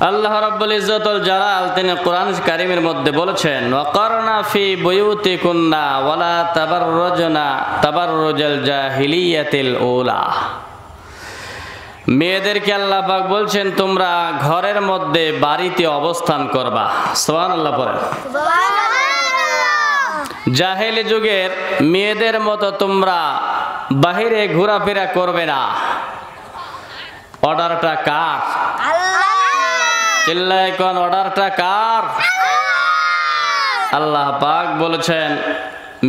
আল্লাহ রাব্বুল ইজ্জতুল জালাল তিনি কোরআন কারীমের মধ্যে বলেছেন ওয়াকারনা ফি বুয়ুতিকুন্না ওয়ালা তাবাররুজনা তাবাররুজাল জাহিলিয়াতিল উলা। মেয়েদেরকে আল্লাহ পাক বলছেন তোমরা ঘরের মধ্যে বাড়িতে অবস্থান করবা। সুবহানাল্লাহ পড়েন। জাহেলি যুগের মেয়েদের মতো তোমরা বাহিরে ঘোরাফেরা করবে না। অর্ডারটা কার? চিল্লায় কোন অর্ডারটা কার? আল্লাহ পাক বলেছেন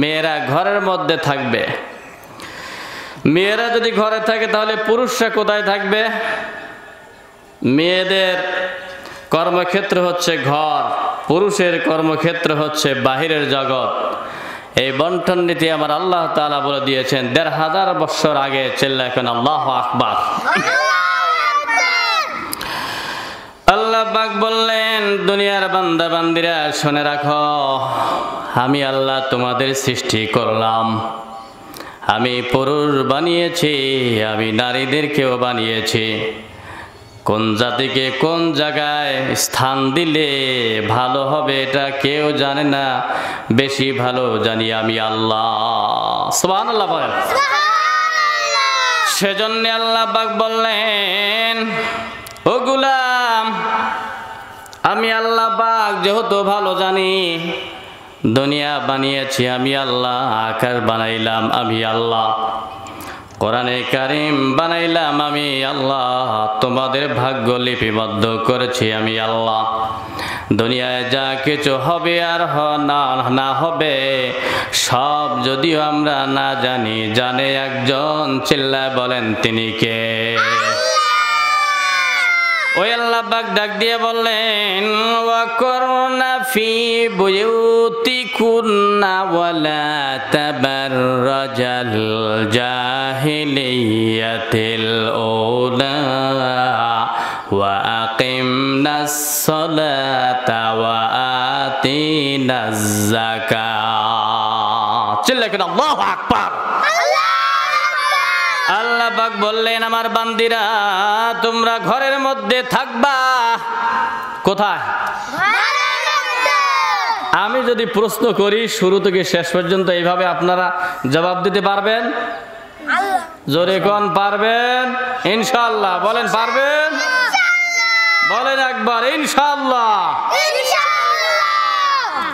মেয়েরা ঘরের মধ্যে থাকবে। মেয়েরা যদি ঘরে থাকে তাহলে পুরুষরা কোথায় থাকবে? মেয়েদের কর্মক্ষেত্র হচ্ছে ঘর, পুরুষের কর্মক্ষেত্র হচ্ছে বাহিরের জগৎ। এই বন্টন নীতি আমার আল্লাহ তাআলা বলে দিয়েছেন ১৫০০ বছর আগে। চিল্লায় কোন আল্লাহু আকবার। আল্লাহ পাক বললেন দুনিয়ার বান্দা বান্দিরা শুনে রাখো, আমি আল্লাহ তোমাদের সৃষ্টি করলাম। আমি পুরুষ বানিয়েছি, আমি নারীদেরকেও বানিয়েছি। কোন জাতিকে কোন জায়গায় স্থান দিলে ভালো হবে এটা কেউ জানে না, বেশি ভালো জানি আমি আল্লাহ। সুবহানাল্লাহ বলেন। সেজন্য আল্লাহ পাক বললেন ও গোলাম, আমি আল্লাহ পাক যেহেতু ভালো জানি, দুনিয়া বানিয়েছি আমি আল্লাহ, আকাশ বানাইলাম আমি আল্লাহ, কোরআনে কারীম বানাইলাম আমি আল্লাহ, তোমাদের ভাগ্য লিপিবদ্ধ করেছি আমি আল্লাহ। দুনিয়ায় যা কিছু হবে আর না হবে সব যদিও আমরা না জানি, জানে একজন। চিল্লায় বলেন তিনি কে? ওই আল্লাহ পাক ডাক দিয়ে বললেন ওয়াকরনা ফি বুয়ুতিকুন্না ওয়ালা তাবাররাজাল জাহিলিয়াতিল উলা ওয়া আকিমনাস সালাতা ওয়া আতিনাজ যাকাত। চিল্লায় কেন আল্লাহু আকবার। আল্লাহ পাক বললেন আমার বান্দিরা তোমরা ঘরের মধ্যে থাকবা। কোথায়? আমি যদি প্রশ্ন করি শুরু থেকে শেষ পর্যন্ত এইভাবে আপনারা জবাব দিতে পারবেন? জোরে কোন পারবেন? ইনশাআল্লাহ বলেন পারবেন? বলেন একবার ইনশাআল্লাহ।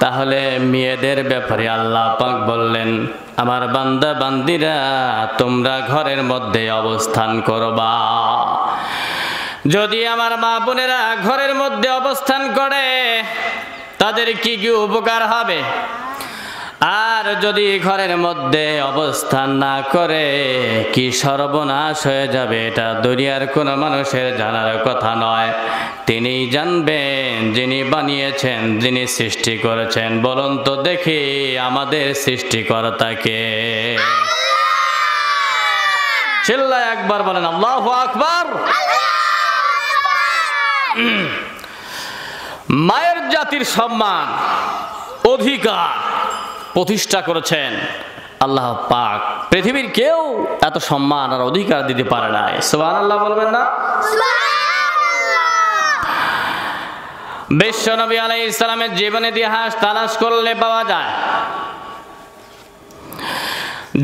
তাহলে মেয়েদের ব্যাপারে আল্লাহ পাক বললেন আমার বান্দা বান্দিরা তোমরা ঘরের মধ্যে অবস্থান করবা। যদি আমার মা বোনেরা ঘরের মধ্যে অবস্থান করে তাদের কি কি উপকার হবে, আর যদি ঘরের মধ্যে অবস্থান না করে কি সর্বনাশ হয়ে যাবে, এটা দুনিয়ার কোনো মানুষের জানার কথা নয়। তিনি জানবেন যিনি বানিয়েছেন, যিনি সৃষ্টি করেছেন। বলুন তো দেখি আমাদের সৃষ্টিকর্তাকে। চিল্লায় একবার বলেন আল্লাহু আকবার। মায়ের জাতির সম্মান অধিকার প্রতিষ্ঠা করেছেন আল্লাহ পাক। পৃথিবীর কেউ এত সম্মান আর অধিকার দিতে পারে না। সুবহানাল্লাহ বলবেন না? বিশ্ব নবী আলাইহিস সালামের জীবন ইতিহাস তালাশ করলে পাওয়া যায়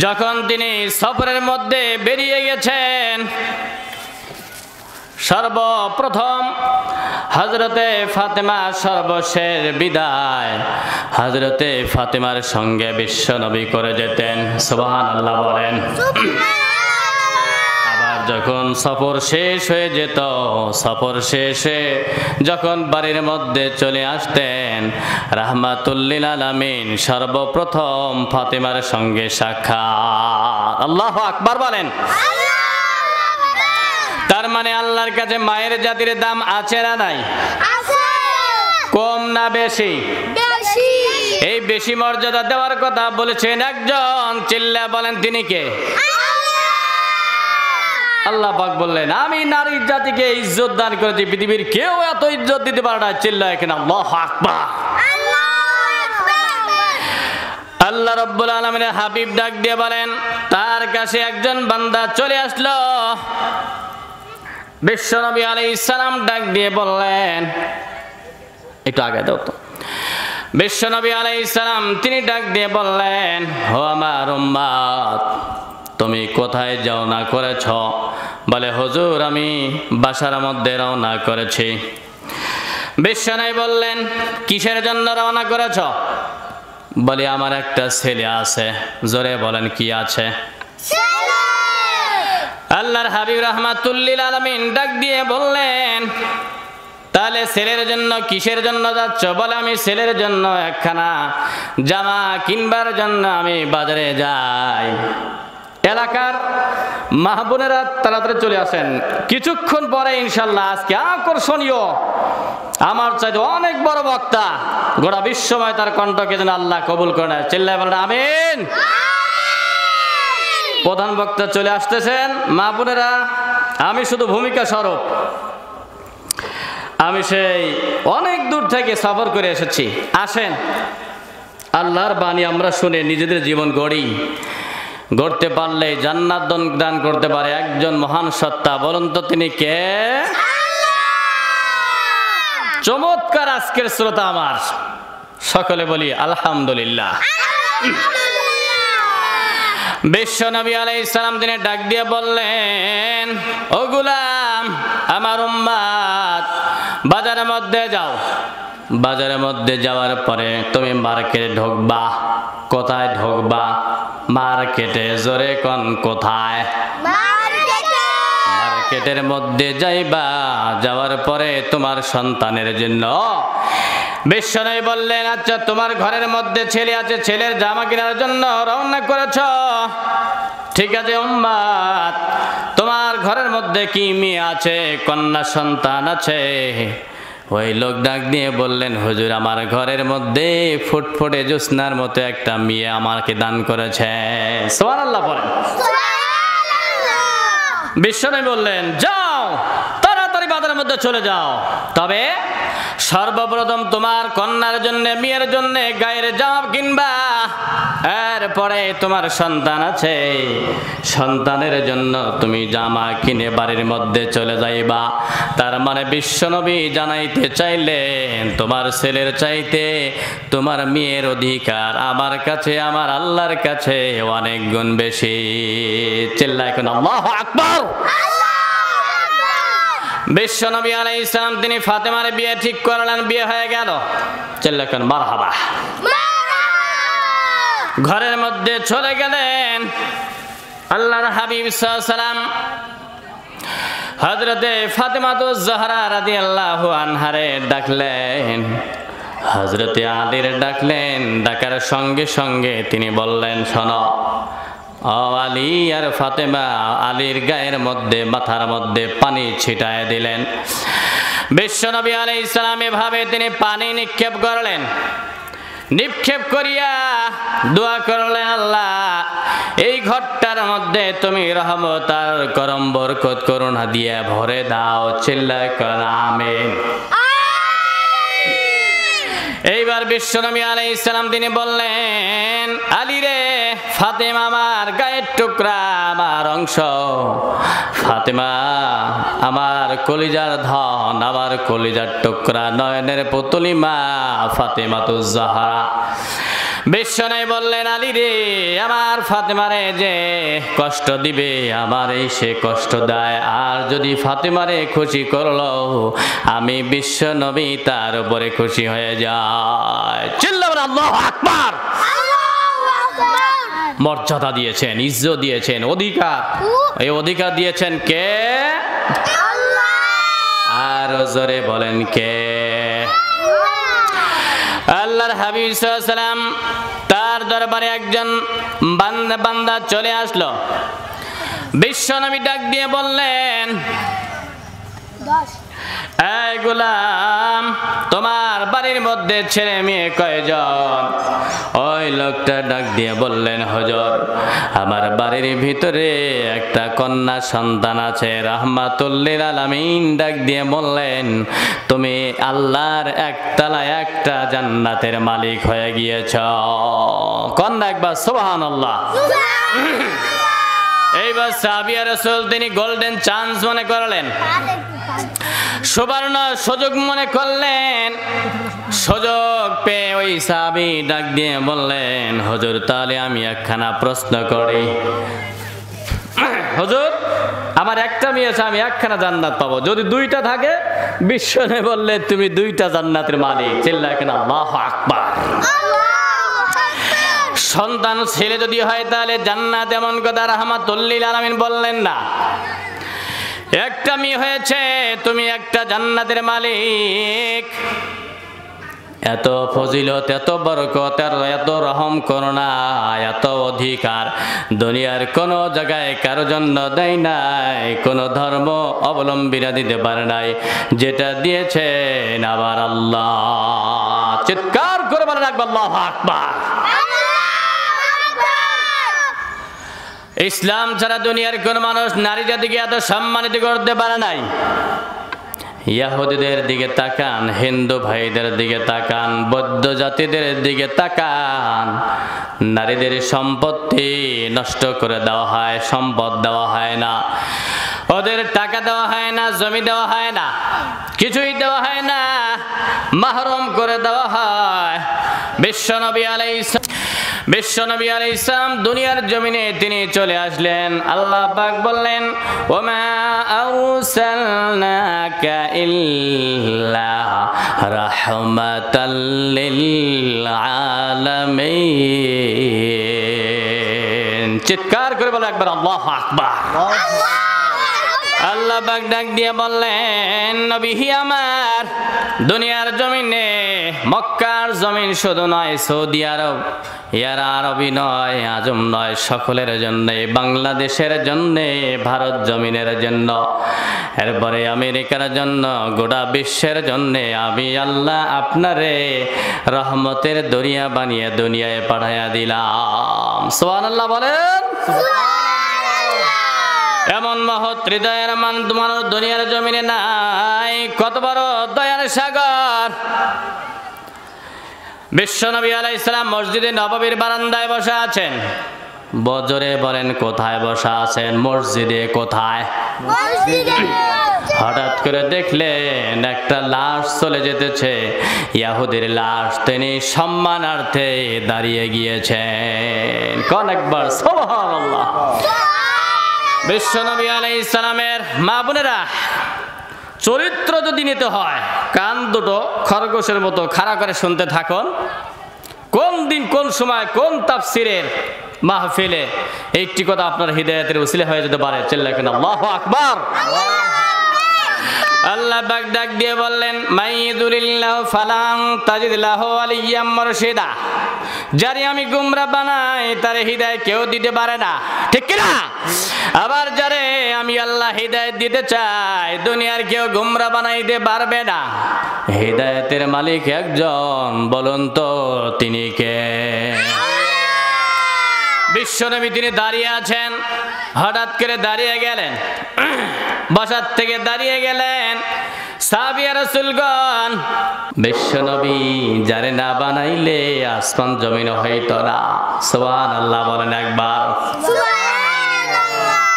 যখন তিনি সফরের মধ্যে বেরিয়ে গেছেন সর্বপ্রথম হযরতে ফাতেমা সর্বশেষ বিদায় হযরতে ফাতেমার সঙ্গে বিশ্ব নবী করে যেতেন। সুবহানাল্লাহ বলেন। আবার যখন সফর শেষ হয়ে যেত, সফর শেষে যখন বাড়ির মধ্যে চলে আসতেন রাহমাতুল লিল আলামিন সর্বপ্রথম ফাতেমার সঙ্গে সাক্ষাৎ। আল্লাহু আকবার বলেন। তার মানে আল্লাহর কাছে মায়ের জাতির দাম আছে না নাই? কম না বেশি? এই বেশি মর্যাদা দেওয়ার কথা বলেছেন একজন। চিল্লা বলেন তিনি কে? আল্লাহ পাক বললেন আমি নারীর জাতিকে ইজ্জত দান করেছি, পৃথিবীর কেউ এত ইজ্জত দিতে পারে না। চিল্লা এখানে আল্লাহু আকবার। আল্লাহ রাব্বুল আলামিনের হাবিব ডাক দিয়ে বলেন তার কাছে একজন বান্দা চলে আসলো। বিশ্বনবী আলাইহিস সালাম ডাক দিয়ে বললেন, একটু আগে দাও তো। বিশ্বনবী আলাইহিস সালাম তিনি ডাক দিয়ে বললেন, ও আমার উম্মত, তুমি কোথায় রওনা করেছ? বলে, হুজুর আমি বাসার মধ্যে রওনা করেছি। বিশ্বনবী বললেন, কিসের জন্য রওনা করেছ? বলে, আমার একটা ছেলে আছে। জোরে বলেন, কি আছে? আল্লাহর হাবিব রাহমাতুল লিল আলামিন ডাক দিয়ে বললেন, তাহলে ছেলের জন্য কিসের জন্য যাচ্ছ? বলে, আমি ছেলের জন্য একখানা জামা কিনবার জন্য আমি বাজারে যাই। এলাকার মাহবুনেরা তাড়াতাড়ি চলে আসেন, কিছুক্ষণ পরে ইনশাল্লাহ আজকে আকর্ষণীয়, আমার চাইতে অনেক বড় বক্তা, গোটা বিশ্বময় তার কণ্ঠকে যেন আল্লাহ কবুল করে নেয়। চিল্লায় বলেন আমিন। প্রধান বক্তা চলে আসতেছেন। মা বোনেরা, আমি শুধু ভূমিকা স্বরূপ, আমি সেই অনেক দূর থেকে সফর করে এসেছি। আসেন, আল্লাহর বাণী আমরা শুনে নিজেদের জীবন গড়তে পারলে জান্নাত দান করতে পারে একজন মহান সত্তা। বলুন তো তিনি কে? চমৎকার আজকের শ্রোতা আমার, সকলে বলি আলহামদুলিল্লাহ। বিশ্বনবী আলাইহিস সালাম তিনি ডাক দিয়ে বললেন, ও গোলাম, আমার উম্মত, বাজারের মধ্যে যাও। বাজারের মধ্যে যাওয়ার পরে তুমি মার্কেটে ঢুকবা। কোথায় ঢুকবা? মার্কেটে। জোরে কোন কোথায়? মার্কেটের মধ্যে যাইবা। যাওয়ার পরে তোমার সন্তানের জন্য, বিশ্বনবী বললেন, আচ্ছা তোমার ঘরের মধ্যে ছেলে আছে, ছেলের জামা কেনার জন্য রওনা করেছ, ঠিক আছে উম্মত, তোমার ঘরের মধ্যে কি মেয়ে আছে, কন্যা সন্তান আছে? ওই লোক ডাক দিয়ে বললেন, হুজুর আমার ঘরের মধ্যে ফুটফুটে জ্যোৎস্নার মতো একটা মেয়ে আমাকে দান করেছে। সুবহানাল্লাহ বলেন। বিশ্বনবী বললেন, যাও তাড়াতাড়ি বাজারের মধ্যে চলে যাও, তবে সর্বপ্রথম তোমার কন্যার জন্য, মেয়ের জন্য গায়ের জামা কিনবা। এরপরে তোমার সন্তান আছে, সন্তানের জন্য তুমি জামা কিনে বাড়ির মধ্যে চলে যাইবা। তার মানে বিশ্বনবী জানাইতে চাইলেন, তোমার ছেলের চাইতে তোমার মেয়ের অধিকার আমার কাছে, আমার আল্লাহর কাছে অনেক গুণ বেশি। চিল্লায় কোন আল্লাহু আকবার। বিশ্বনবী আলাইহিস সালাম তিনি ফাতেমার বিয়ে ঠিক করলেন, বিয়ে হয়ে গেল। চিল্লায় কোন মারহাবা। ঘরের মধ্যে চলে গেলেন। আল্লাহর হাবিব সাল্লাল্লাহু আলাইহি সাল্লাম হযরতে ফাতেমাতুজ জাহরা রাদিয়াল্লাহু আনহারে ডাকলেন, হযরতে আলীর ডাকলেন। ডাকার সঙ্গে সঙ্গে তিনি বললেন, শোনো ও আলী আর ফাতেমা। আলীর গায়ের মধ্যে, মাথার মধ্যে পানি ছিটায় দিলেন। বিশ্বনবী আলাইহিস সালাম এভাবে তিনি পানি নিক্ষেপ করলেন। নিক্ষেপ করিয়া দোয়া করলেন, আল্লাহ এই ঘরটার মধ্যে তুমি রহমত আর করম বরকত করুণা দিয়ে ভরে দাও। চিল্লায় কর আমিন। এইবার বিশ্বনবী আলাইহিস সালাম তিনি বললেন, আলী রে, ফাতেমা আমার গায়ের টুকরা, আমার অংশ। ফাতেমা আমার কলিজার ধন, আমার কলিজার টুকরা, নয়নের পুতুলি মা ফাতেমাতুজ জাহরা। বিশ্বনবী বললেন, আলী রে, আমার ফাতেমারে যে কষ্ট দিবে, আমার এই সে কষ্ট দেয়। আর যদি ফাতেমারে খুশি করলো, আমি বিশ্বনবী তার উপরে খুশি হয়ে যায়। চিল্লাবেন আল্লাহু আকবার। মর্যাদা দিয়েছেন, ইজ্জত দিয়েছেন, অধিকার, এই অধিকার দিয়েছেন কে? আল্লাহ। আর জোরে বলেন কে? আল্লাহর হাবিব সাল্লাল্লাহু আলাইহি সাল্লাম তার দরবারে একজন বান্দা চলে আসলো। বিশ্বনবী ডাক দিয়ে বললেন, এই গোলাম, তোমার বাড়ির মধ্যে ছেলে মেয়ে কয়জন? ওই লোকটা ডাক দিয়ে বললেন, হুজুর আমার বাড়ির ভিতরে একটা কন্যা সন্তান আছে। রাহমাতুল লিল আলামিন ডাক দিয়ে বললেন, তুমি আল্লাহর একতলা একটা জান্নাতের মালিক হয়ে গিয়েছ। কন্যা একবার সুবহানাল্লাহ। এইবার সাহাবিয়া রাসূল তিনি গোল্ডেন চান্স মনে করলেন, সুবর্ণ সুযোগ মনে করলেন। সুযোগ পেয়ে ওই সাহাবী ডাক দিয়ে বললেন, হুজুর তাহলে আমি একখানা প্রশ্ন করি। হুজুর আমার একটা মেয়ে আছে, আমি একখানা জান্নাত পাবো, যদি দুইটা থাকে বিশ্বনবী বললে তুমি দুইটা জান্নাতের মালিক। চিল্লায় কেন আল্লাহু আকবার। সন্তান ছেলে যদি হয় তাহলে জান্নাত, এমন কথা রাহমাতুল লিল আলামিন বললেন না। একটা মেয়ে হয়েছে, তুমি একটা জান্নাতের মালিক। এত ফজিলত, এত বরকত, এত রহম করুণা, এত অধিকার দুনিয়ার কোন জায়গায় কারো জন্য দেয় নাই, কোন ধর্ম অবলম্বীরা দিতে পারে নাই, যেটা দিয়েছেন আবার আল্লাহ। চিৎকার করে বলে রাখবো আল্লাহু আকবার। ইসলাম ছাড়া দুনিয়ার কোন মানুষ নারী জাতিকে এত সম্মানিত করতে পারে নাই। ইহুদিদের দিকে তাকান, হিন্দু ভাইদের দিকে তাকান, বৌদ্ধ জাতিদের দিকে তাকান, নারীদের সম্পত্তি নষ্ট করে দেওয়া হয়, সম্পদ দেওয়া হয় না, ওদের টাকা দেওয়া হয় না, জমি দেওয়া হয় না, কিছুই দেওয়া হয় না, মাহরুম করে দেওয়া হয়। বিশ্বনবী আলাইহিস সালাম দুনিয়ার জমিনে তিনি চলে আসলেন। আল্লাহ পাক বললেন, ওমা আরসালনাকা ইল্লা রাহমাতাল লিল আলামিন। চিৎকার করে বলো একবার আল্লাহু আকবার। আল্লাহ পাক ডাক দিয়ে বললেন, নবী আমার দুনিয়ার জমিনে, মক্কার জমিন শুধু নয়, সৌদি আরব, ইয়ার আরবি নয়, আজম নয়, সকলের জন্য, বাংলাদেশের জন্য, ভারত জমিনের জন্য, এরপরে আমেরিকার জন্য, গোটা বিশ্বের জন্য আমি আল্লাহ আপনারে রহমতের দরিয়া বানিয়ে দুনিয়ায় পাঠাইয়া দিলাম। সুবহানাল্লাহ বলেন। এমন মহৎ হৃদয়ের মানুষ দুনিয়ার জমিনে নাই। কত বড় দয়ার সাগর। বিশ্বনবী আলাইহিস সালাম মসজিদে নববীর বারান্দায় বসে আছেন। বজরে বলেন কোথায় বসা আছেন? মসজিদে। কোথায়? হঠাৎ করে দেখলেন একটা লাশ চলে যেতেছে, ইহুদির লাশ। তিনি সম্মানার্থে দাঁড়িয়ে গিয়েছেন। কোন একবার সুবহানাল্লাহ। বিশ্বনবী আলাইহিস সালামের মা বোনেরা, চরিত্র যদি নিতে হয়, কান দুটো খরগোশের মতো খাড়া করে শুনতে থাকুন। কোন দিন, কোন সময়, কোন তাফসিরের মাহফিলে একটি কথা আপনার হিদায়াতের উসিলা হয়ে যেতে পারে। চিল্লায় কেন আল্লাহু আকবার। আল্লাহ পাক ডাক দিয়ে বললেন, মাইয়ুরিল্লাহু ফালান তাজিদ লাহু আলিয়াম মুরশিদা। যারে আমি গুমরা বানাই তারে হিদায়াত কেউ দিতে পারে না, ঠিক কি না? আবার যারে আমি আল্লাহ হিদায়াত দিতে চাই, দুনিয়ার কেউ গুমরা বানাইতে পারবে না। হিদায়াতের মালিক একজন, বলুন তো তিনি কে? বিশ্বনবী তিনি দাঁড়িয়ে আছেন। হঠাৎ করে দাঁড়িয়ে গেলেন, বসার থেকে দাঁড়িয়ে গেলেন। সাহাবিয়া রাসূলগণ, বিশ্বনবী যারে না বানাইলে আসমান জমিন হইতো না। সুবহানাল্লাহ বলেন একবার।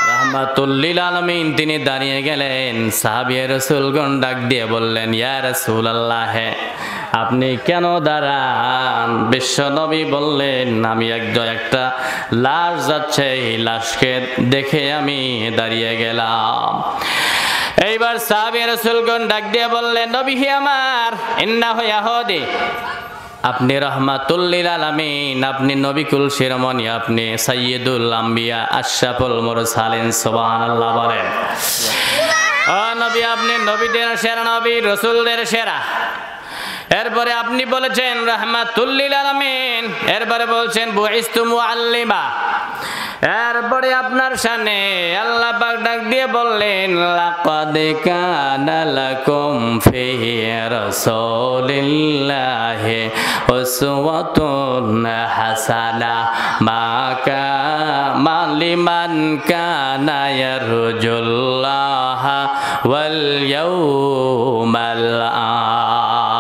রাহমাতুল লিল আলামিন তিনি দাঁড়িয়ে গেলেন। সাহাবিয়া রাসূলগণ ডাক দিয়ে বললেন, ইয়া রাসূলুল্লাহ, আপনি কেন দাঁড়ান? বিশ্বনবী বললেন, আমি একটা লাশ যাচ্ছে, এই লাশকে দেখে আমি দাঁড়িয়ে গেলাম। এইবার সাহাবী রাসূলগণ ডাক দিয়ে বললেন, নবী আমার, ইন্নাহু ইয়াহুদি, আপনি রাহমাতুল লিল আলামিন, আপনি নবিকুল শিরোমণি, আপনি সাইয়্যিদুল আম্বিয়া, আশরাফুল মুরসালিন। সুবহানাল্লাহ বলেন। ও নবী, আপনি নবীদের সেরা নবী, রাসূলদের সেরা। এরপরে আপনি বলেছেন রাহমাতুল লিল আলামিন, এরপরে বলছেন বুইস্তু মুআল্লিমা। এরপরে আপনার সামনে আল্লাহ পাক ডাক দিয়ে বললেন, লাকাদ কানা লাকুম ফি রাসূলিল্লাহি উসওয়াতুন হাসানাহ মা লিমান কানা ইয়ারজুল্লাহ ওয়াল ইয়াউমাল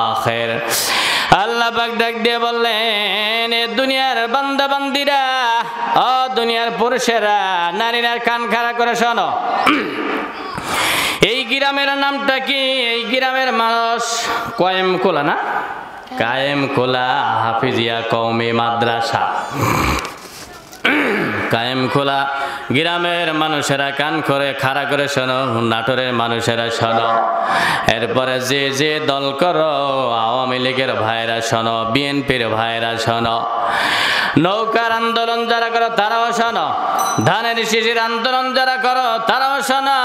আখির। আল্লাহ পাক ডাক দিয়ে বললেন, দুনিয়ার বান্দা বান্দিরা, ও দুনিয়ার পুরুষেরা, নারীরা কান খাড়া করে শোনো। এই গ্রামের নামটা কি? এই গ্রামের মানুষ কায়েমখোলা না, কায়েমখোলা হাফিজিয়া কওমি মাদ্রাসা। কায়েমখোলা গ্রামের মানুষেরা কান করে খাড়া করে শোনো, নাটোরের মানুষেরা শোনো। এরপরে যে যে দল করো, আওয়ামী লীগের ভাইরা শোনো, বিএনপির ভাইরা শোনো, নৌকার আন্দোলন যারা করো তারাও শোনো, ধানের শিশির আন্দোলন যারা করো তারাও শোনো।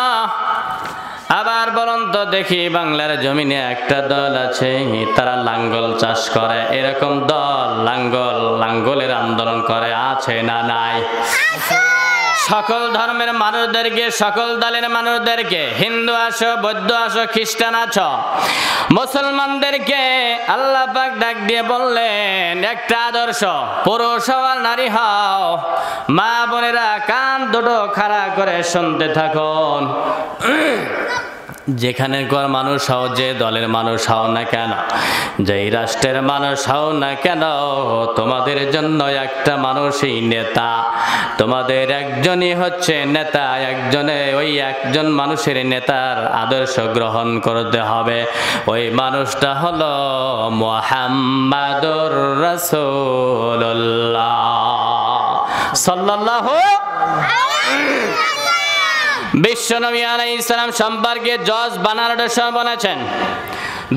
আবার বলুন তো দেখি, বাংলার জমিনে একটা দল আছে তারা লাঙ্গল চাষ করে, এরকম দল লাঙ্গলের আন্দোলন করে আছে না নাই? সকল ধর্মের মানুষদেরকে, সকল দলের মানুষদেরকে, হিন্দু আসো, বৌদ্ধ আসো, খ্রিস্টান আছো, মুসলমানদেরকে আল্লাহ পাক ডাক দিয়ে বললেন একটা আদর্শ, পুরুষ হও আর নারী হও, মা বোনেরা কান দুটো খাড়া করে শুনতে থাকুন। যেখানে ঘর মানুষ হও, যে দলের মানুষ হও না কেন, যেই রাষ্ট্রের মানুষ হও না কেন, তোমাদের জন্য একটা মানুষই নেতা, তোমাদের একজনই হচ্ছে নেতা, ওই একজন মানুষের নেতার আদর্শ গ্রহণ করতে হবে। ওই মানুষটা হলো মুহাম্মাদুর রাসূলুল্লাহ সাল্লাল্লাহু বিশ্বনবী আলাইহিস সালাম সম্পর্কে জজ বানারস বলেছেন,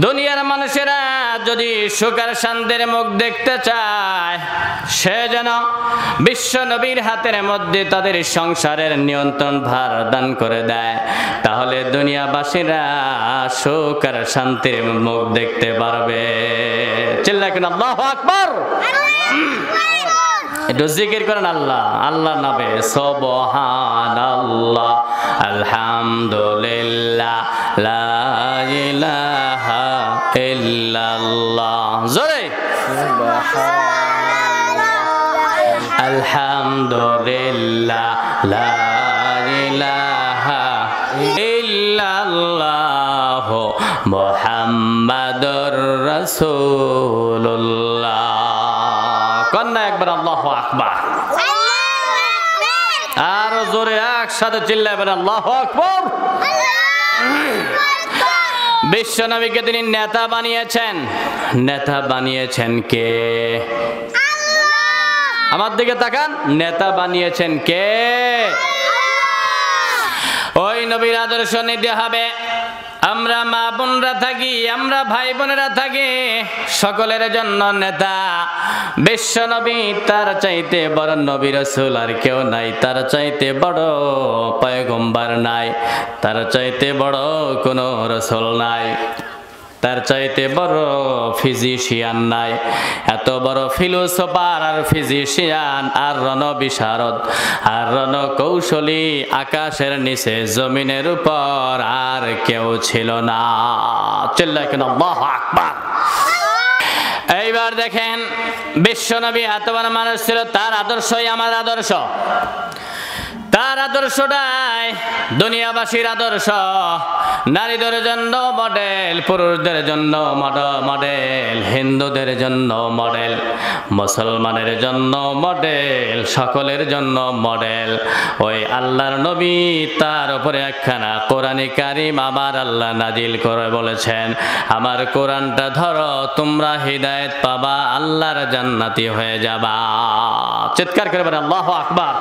দুনিয়ার মানুষেরা যদি সুখ আর শান্তির মুখ দেখতে চায়, সে যেন বিশ্বনবীর হাতের মধ্যে তাদের সংসারের নিয়ন্ত্রণ ভার দান করে দেয়, তাহলে দুনিয়াবাসীরা সুখ আর শান্তির মুখ দেখতে পারবে। চিল্লায় কেন আল্লাহু আকবার। একটু জিকির করেন আল্লাহ, আল্লাহর নামে সুবহানাল্লাহ, আলহামদুলিল্লাহ, লা ইলাহা ইল্লাল্লাহ। জোরে আলহামদুলিল্লাহ, লা ইলাহা ইল্লাল্লাহ, মুহাম্মাদুর রাসূলুল্লাহ। কন্যা একবার আল্লাহু আকবার, আরো জোরে একসাথে চিল্লাবেন আল্লাহু আকবার। বিশ্বনবীকে তিনি নেতা বানিয়েছেন। নেতা বানিয়েছেন কে? আমার দিকে তাকান, নেতা বানিয়েছেন কে? ওই নবীর আদর্শ নিতে হবে। আমরা মা বোনরা থাকি, আমরা ভাই বোনেরা থাকি, সকলের জন্য নেতা বিশ্বনবী। তার চাইতে বড় নবী রাসূল আর কেউ নাই, তার চাইতে বড় পয়গম্বর নাই, তার চাইতে বড় কোনো রাসূল নাই, তার চাইতে বড় ফিজিশিয়ান নাই। এত বড় ফিলোসোফার আর ফিজিশিয়ান আর রণবিশারদ আর রণকৌশলী আকাশের নিচে জমিনের উপর আর কেউ ছিল না। চিল্লায় কেন আল্লাহু আকবার। এইবার দেখেন, বিশ্বনবী এত বড় মানুষ ছিল, তার আদর্শই আমার আদর্শ। তার আদর্শটাই দুনিয়াবাসীর আদর্শ। নারীদের জন্য মডেল, পুরুষদের জন্য মডেল, হিন্দুদের জন্য মডেল, মুসলমানের জন্য মডেল, সকলের জন্য মডেল। ওই আল্লাহর নবী, তার উপরে একখানা কোরআনে কারিম আমার আল্লাহ নাজিল করে বলেছেন, আমার কোরআনটা ধরো, তোমরা হিদায়াত পাবা, আল্লাহর জান্নাতি হয়ে যাবা। চিৎকার করে বলেন আল্লাহু আকবার।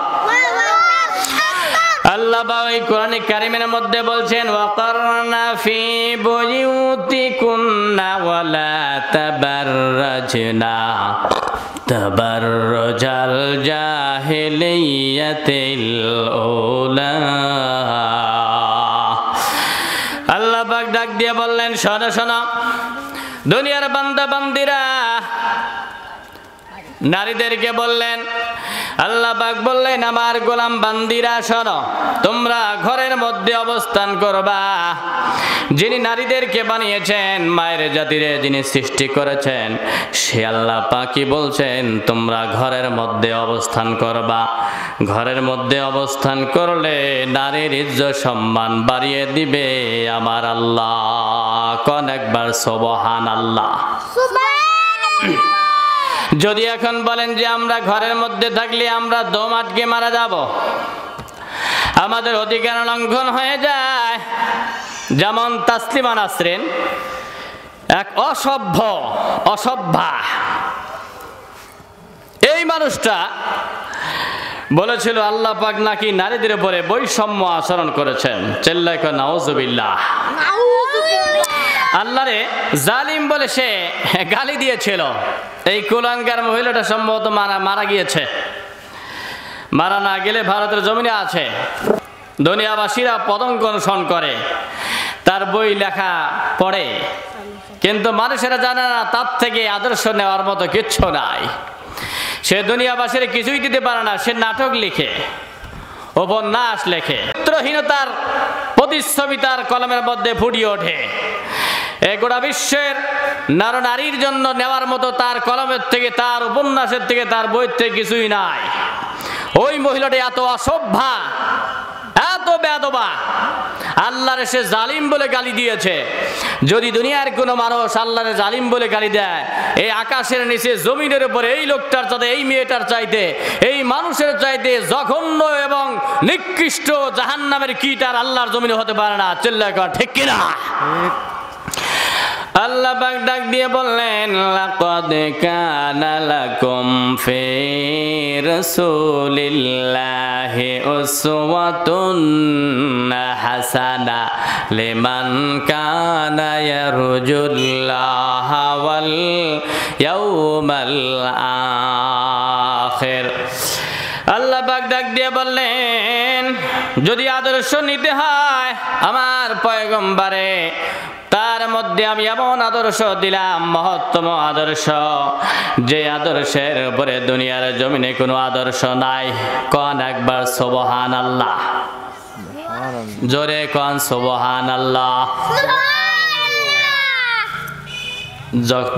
আল্লাহ ওই কোরআনে কারিমের মধ্যে বলছেন, ওয়াকারনা ফি বুয়ুতিকুন্না ওয়ালা তাবাররাজনা তাবাররুজাল জাহিলিয়াতিল উলা। আল্লাহ পাক ডাক দিয়ে বললেন, শোনো শোনো দুনিয়ার বান্দা বান্দিরা, নারীদেরকে বললেন, আল্লাহ পাক বললেন, আমার গোলাম বান্দিরা শোনো, তোমরা ঘরের মধ্যে অবস্থান করবা। যিনি নারীদেরকে বানিয়েছেন, মায়ের জাতিরে যিনি সৃষ্টি করেছেন, সে আল্লাহ পাকই বলছেন তোমরা ঘরের মধ্যে অবস্থান করবা। ঘরের মধ্যে অবস্থান করলে নারীর ইজ্জত সম্মান বাড়িয়ে দিবে আমার আল্লাহ। কোন একবার সুবহানাল্লাহ। যদি এখন বলেন যে আমরা ঘরের মধ্যে থাকলে আমরা দম আটকে মারা যাব, আমাদের অধিকার লঙ্ঘন হয়ে যায়, যেমন তাসলিমা নাসরিন এক অসভ্যা এই মানুষটা বলেছিল আল্লাহ পাক নাকি নারীদের উপরে বৈষম্য আচরণ করেছেন। চিল্লায় কয় নাউজুবিল্লাহ। আল্লাহরে জালিম বলে সে গালি দিয়েছিল। এই কুলাঙ্গার মহিলাটা সম্ভবত মারা গিয়েছে, মারা না গেলে ভারতের জমিনে আছে। দুনিয়াবাসীরা পতঙ্গ অনুসরণ করে, তার বই লেখা পড়ে, কিন্তু মানুষেরা জানে না তার থেকে আদর্শ নেওয়ার মতো কিচ্ছু নাই। সে দুনিয়াবাসীর কিছুই দিতে পারে না, সে নাটক লিখে, উপন্যাস লেখে, চরিত্রহীনতার প্রতিচ্ছবি তার কলমের মধ্যে ফুটিয়ে ওঠে। এই গোটা বিশ্বের নারীর জন্য নেওয়ার মতো তার কলমের থেকে, তার উপন্যাসের থেকে, তার বইয়ের থেকে কিছুই নাই। ওই মহিলাটি এত অসভ্যা, এত বেয়াদবা, আল্লাহর সে জালিম বলে গালি দিয়েছে। যদি দুনিয়ার কোনো মানুষ আল্লাহর জালিম বলে গালি দেয়, এই আকাশের নিচে জমিনের উপরে এই লোকটার চাইতে, এই মেয়েটার চাইতে, এই মানুষের চাইতে জঘন্য এবং নিকৃষ্ট জাহান্নামের কীট আর আল্লাহর জমিনে হতে পারে না। চিল্লায় কর ঠিক কিনা? আল্লাহ পাক ডাক দিয়ে বললেন, লাকাদ কানা লাকুম ফি রাসূলিল্লাহি উসওয়াতুন হাসানা লিমান কানা ইয়ারজুল্লাহা ওয়াল ইয়াউমাল আখির। আল্লাহ পাক ডাক দিয়ে বললেন, যদি আদর্শ নিতে হয় আমার পয়গম্বরে, তার মধ্যে আমি এমন আদর্শ দিলাম, মহত্তম আদর্শ, যে আদর্শের উপরে দুনিয়ার জমিনে কোনো আদর্শ নাই। কোন একবার সুবহানাল্লাহ, জোরে কোন সুবহানাল্লাহ।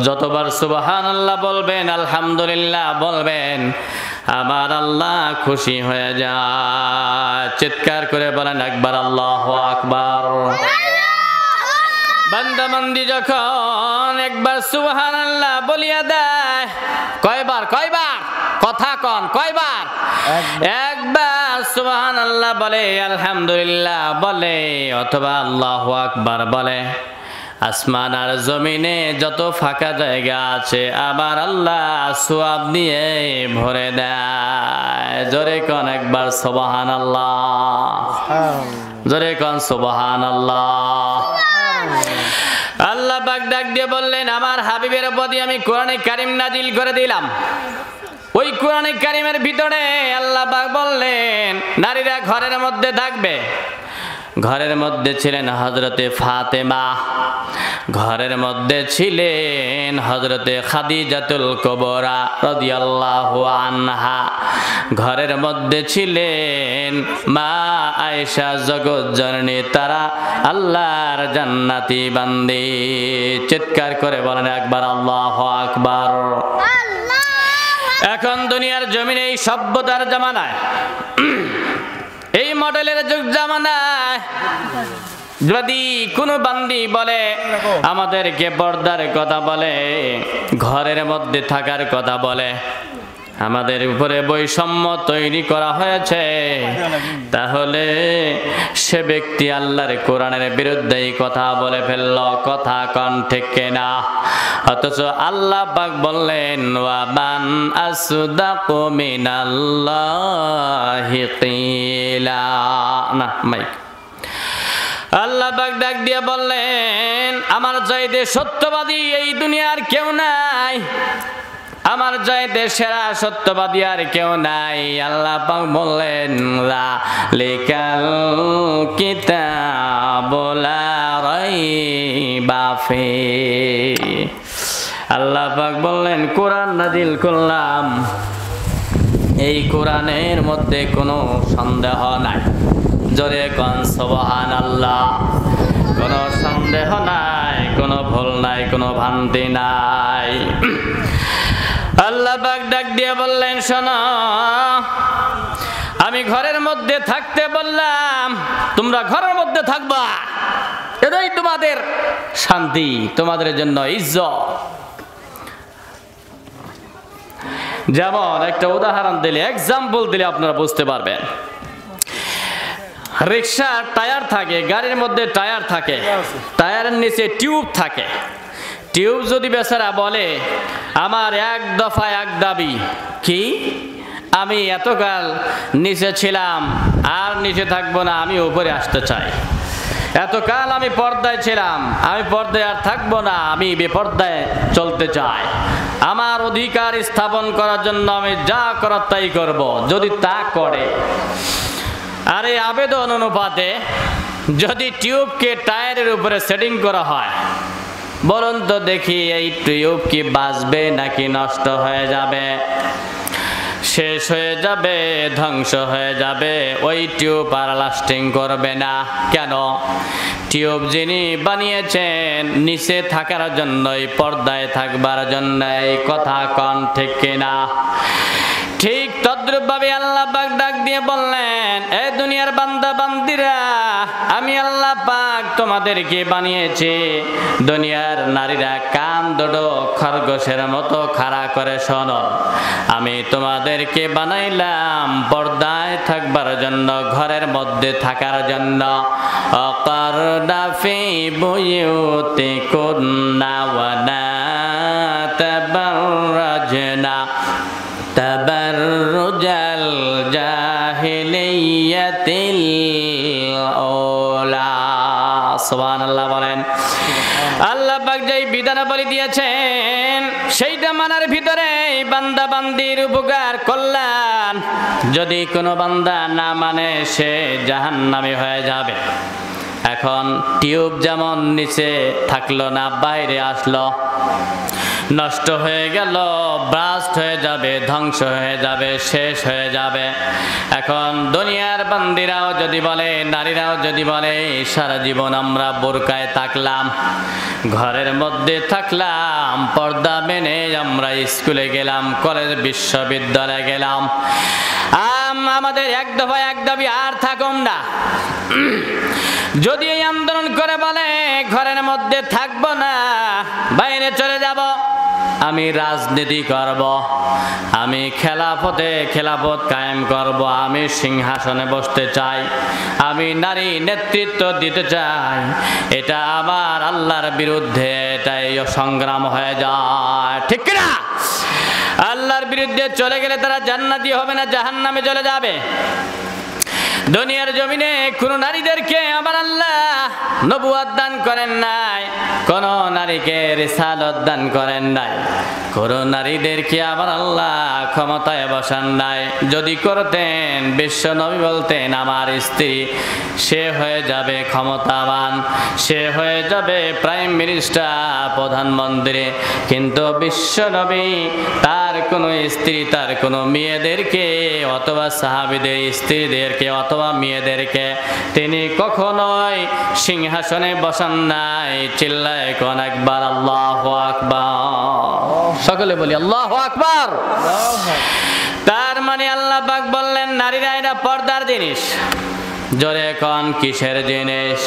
যতবার সুবহানাল্লাহ বলবেন, আলহামদুলিল্লাহ বলবেন, আমার আল্লাহ খুশি হয়ে যায়। চিৎকার করে বলেন একবার আল্লাহু আকবার। বান্দা বান্দি যখন একবার সুবহানাল্লাহ বলিয়া দেয়, কয়বার কথা কন, কয়বার? একবার সুবহানাল্লাহ বলে, আলহামদুলিল্লাহ বলে, অথবা আল্লাহু আকবার বলে, আসমান আর জমিনে যত ফাঁকা জায়গা আছে আমার আল্লাহ সওয়াব দিয়ে ভরে দেয়। জোরে কোন একবার সুবহানাল্লাহ, জোরে কোন সুবহানাল্লাহ। আল্লাহ পাক ডাক দিয়ে বললেন, আমার হাবিবের প্রতি আমি কোরআনে কারীম নাজিল করে দিলাম। ওই কোরআনে কারীমের ভিতরে আল্লাহ পাক বললেন নারীরা ঘরের মধ্যে থাকবে। ঘরের মধ্যে ছিলেন হযরতে ফাতেমা, ঘরের মধ্যে ছিলেন হযরতে খাদিজাতুল কুবরা রাদিয়াল্লাহু আনহা, ঘরের মধ্যে ছিলেন মা আয়েশা জগৎ জননী, তারা আল্লাহর জান্নাতি বান্দি। চিৎকার করে বলেন একবার আল্লাহু আকবার। এখন দুনিয়ার জমিনে এই সভ্যতার জামানায়, এই মডেলের যুগ জামানায় যদি কোনো বান্দি বলে আমাদেরকে পর্দার কথা বলে, ঘরের মধ্যে থাকার কথা বলে, আমাদের উপরে বৈষম্য তৈরি করা হয়েছে, তাহলে সে ব্যক্তি আল্লাহর কোরআনের বিরুদ্ধে এই কথা বলে ফেলল। কথা কন ঠিক কিনা? অথচ আল্লাহ পাক বললেন, ওয়া মান আসদাকু মিনাল্লাহি কিলা। না মাইক। আল্লাহ পাক ডাক দিয়ে বললেন, আমার চাইতে সত্যবাদী এই দুনিয়ার কেউ নাই, আমার চাইতে সেরা সত্যবাদী আর কেউ নাই। আল্লাহ পাক বললেন, যালিকাল কিতাবু লা রাইবা ফীহি। আল্লাহ পাক বললেন, কোরআন নাজিল করলাম, এই কোরআনের মধ্যে কোনো সন্দেহ নাই। জোরে কোন সুবহানাল্লাহ। কোনো সন্দেহ নাই, কোনো ভুল নাই, কোনো ভ্রান্তি নাই। আল্লাহ পাক ডাক দিয়ে বললেন, শোনো, আমি ঘরের মধ্যে থাকতে বললাম, তোমরা ঘরের মধ্যে থাকবা, এটাই তোমাদের শান্তি, তোমাদের জন্য ইজ্জত। যেমন একটা উদাহরণ দিলে, এক্সাম্পল দিলে আপনারা বুঝতে পারবেন। রিক্সার টায়ার থাকে, গাড়ির মধ্যে টায়ার থাকে, টায়ারের নিচে টিউব থাকে। টিউব যদি বেচারা বলে আমার এক দফা এক দাবি, কি আমি এতকাল নিচে ছিলাম আর নিচে থাকবো না, আমি উপরে আসতে চাই। এতকাল আমি পর্দায় ছিলাম, আমি পর্দায় আর থাকবো না, আমি বেপর্দায় চলতে চাই। আমার অধিকার স্থাপন করার জন্য আমি যা করার তাই করব। যদি তা করে, আর এই আবেদন অনুপাতে যদি টিউবকে টায়ারের উপরে সেটিং করা হয়, বলুন তো দেখি এই টিউব কি বাঁচবে নাকি নষ্ট হয়ে যাবে, শেষ হয়ে যাবে, ধ্বংস হয়ে যাবে? ওই টিউব আর লাস্টিং করবে না। কেন? টিউব যিনি বানিয়েছেন নিচে থাকার জন্যই, পর্দায় থাকবার জন্যই। কথা কন ঠিক কিনা? ঠিক তদ্রূপ ভাবে আল্লাহ পাক ডাক দিয়ে বললেন, এই দুনিয়ার বান্দা বান্দিরা, আমি আল্লাহ পাক তোমাদেরকে বানিয়েছি। দুনিয়ার নারীরা কান দুটো খরগোশের মতো খাড়া করে শোনো। আমি তোমাদেরকে বানাইলাম পর্দায় থাকবার জন্য, ঘরের মধ্যে থাকার জন্য। অকারনা ফি বুয়ুতিকুন্না ওয়া লা তাবাররাজনা তাবাররুজাল জাহিলিয়াতিল উলা। সুবহানাল্লাহ বলেন। আল্লাহ পাক যেই বিধানাবলী দিয়েছেন সেইটা মানার ভিতরে বান্দা বান্দির উপকার কল্যাণ। যদি কোনো বান্দা না মানে সে জাহান্নামী হয়ে যাবে। এখন টিউব যেমন নিচে থাকলো না, বাইরে আসলো, নষ্ট হয়ে গেল, ব্রাস্ট হয়ে যাবে, ধ্বংস হয়ে যাবে, শেষ হয়ে যাবে। এখন দুনিয়ার বান্দিরাও যদি বলে, নারীরাও যদি বলে, সারা জীবন আমরা বোরকায় থাকলাম, ঘরের মধ্যে থাকলাম, পর্দা মেনে আমরা স্কুলে গেলাম, কলেজ বিশ্ববিদ্যালয়ে গেলাম, আমাদের এক দফা এক দাবি আর থাকুম না। যদি এই আন্দোলন করে বলে ঘরের মধ্যে থাকবো না, বাইরে চলে যাব, আমি রাজনীতি করব, আমি খেলাফত কায়েম করব, আমি সিংহাসনে বসতে চাই, আমি নারী নেতৃত্ব দিতে চাই, এটা আমার আল্লাহর বিরুদ্ধে, এটাই সংগ্রাম হয়ে যায়। ঠিক না? আল্লাহর বিরুদ্ধে চলে গেলে তারা জান্নাতি হবে না, জাহান্নামে চলে যাবে। দুনিয়ার জমিনে কোন নারীদেরকে আমার আল্লাহ নবুয়ত দান করেন নাই, কোন নারীকে রিসালত দান করেন নাই, কোন নারীদেরকে আমার আল্লাহ ক্ষমতায় বসান নাই। যদি করতেন, বিশ্ব নবী বলতেন আমার স্ত্রী সে হয়ে যাবে ক্ষমতাবান, সে হয়ে যাবে প্রাইম মিনিস্টার, প্রধানমন্ত্রী। কিন্তু বিশ্ব নবী তার কোন স্ত্রী, তার কোন মেয়েদেরকে অথবা সাহাবীদের স্ত্রীদেরকে অথবা মেয়েদেরকে তিনি কখনোই সিংহাসনে বসান নাই। চিল্লায় কোন একবার আল্লাহু আকবার। সকলে বলি আল্লাহু আকবার। তার মানে আল্লাহ পাক বললেন নারীরা এটা পর্দার জিনিস। জোরে কোন কিসের জিনিস?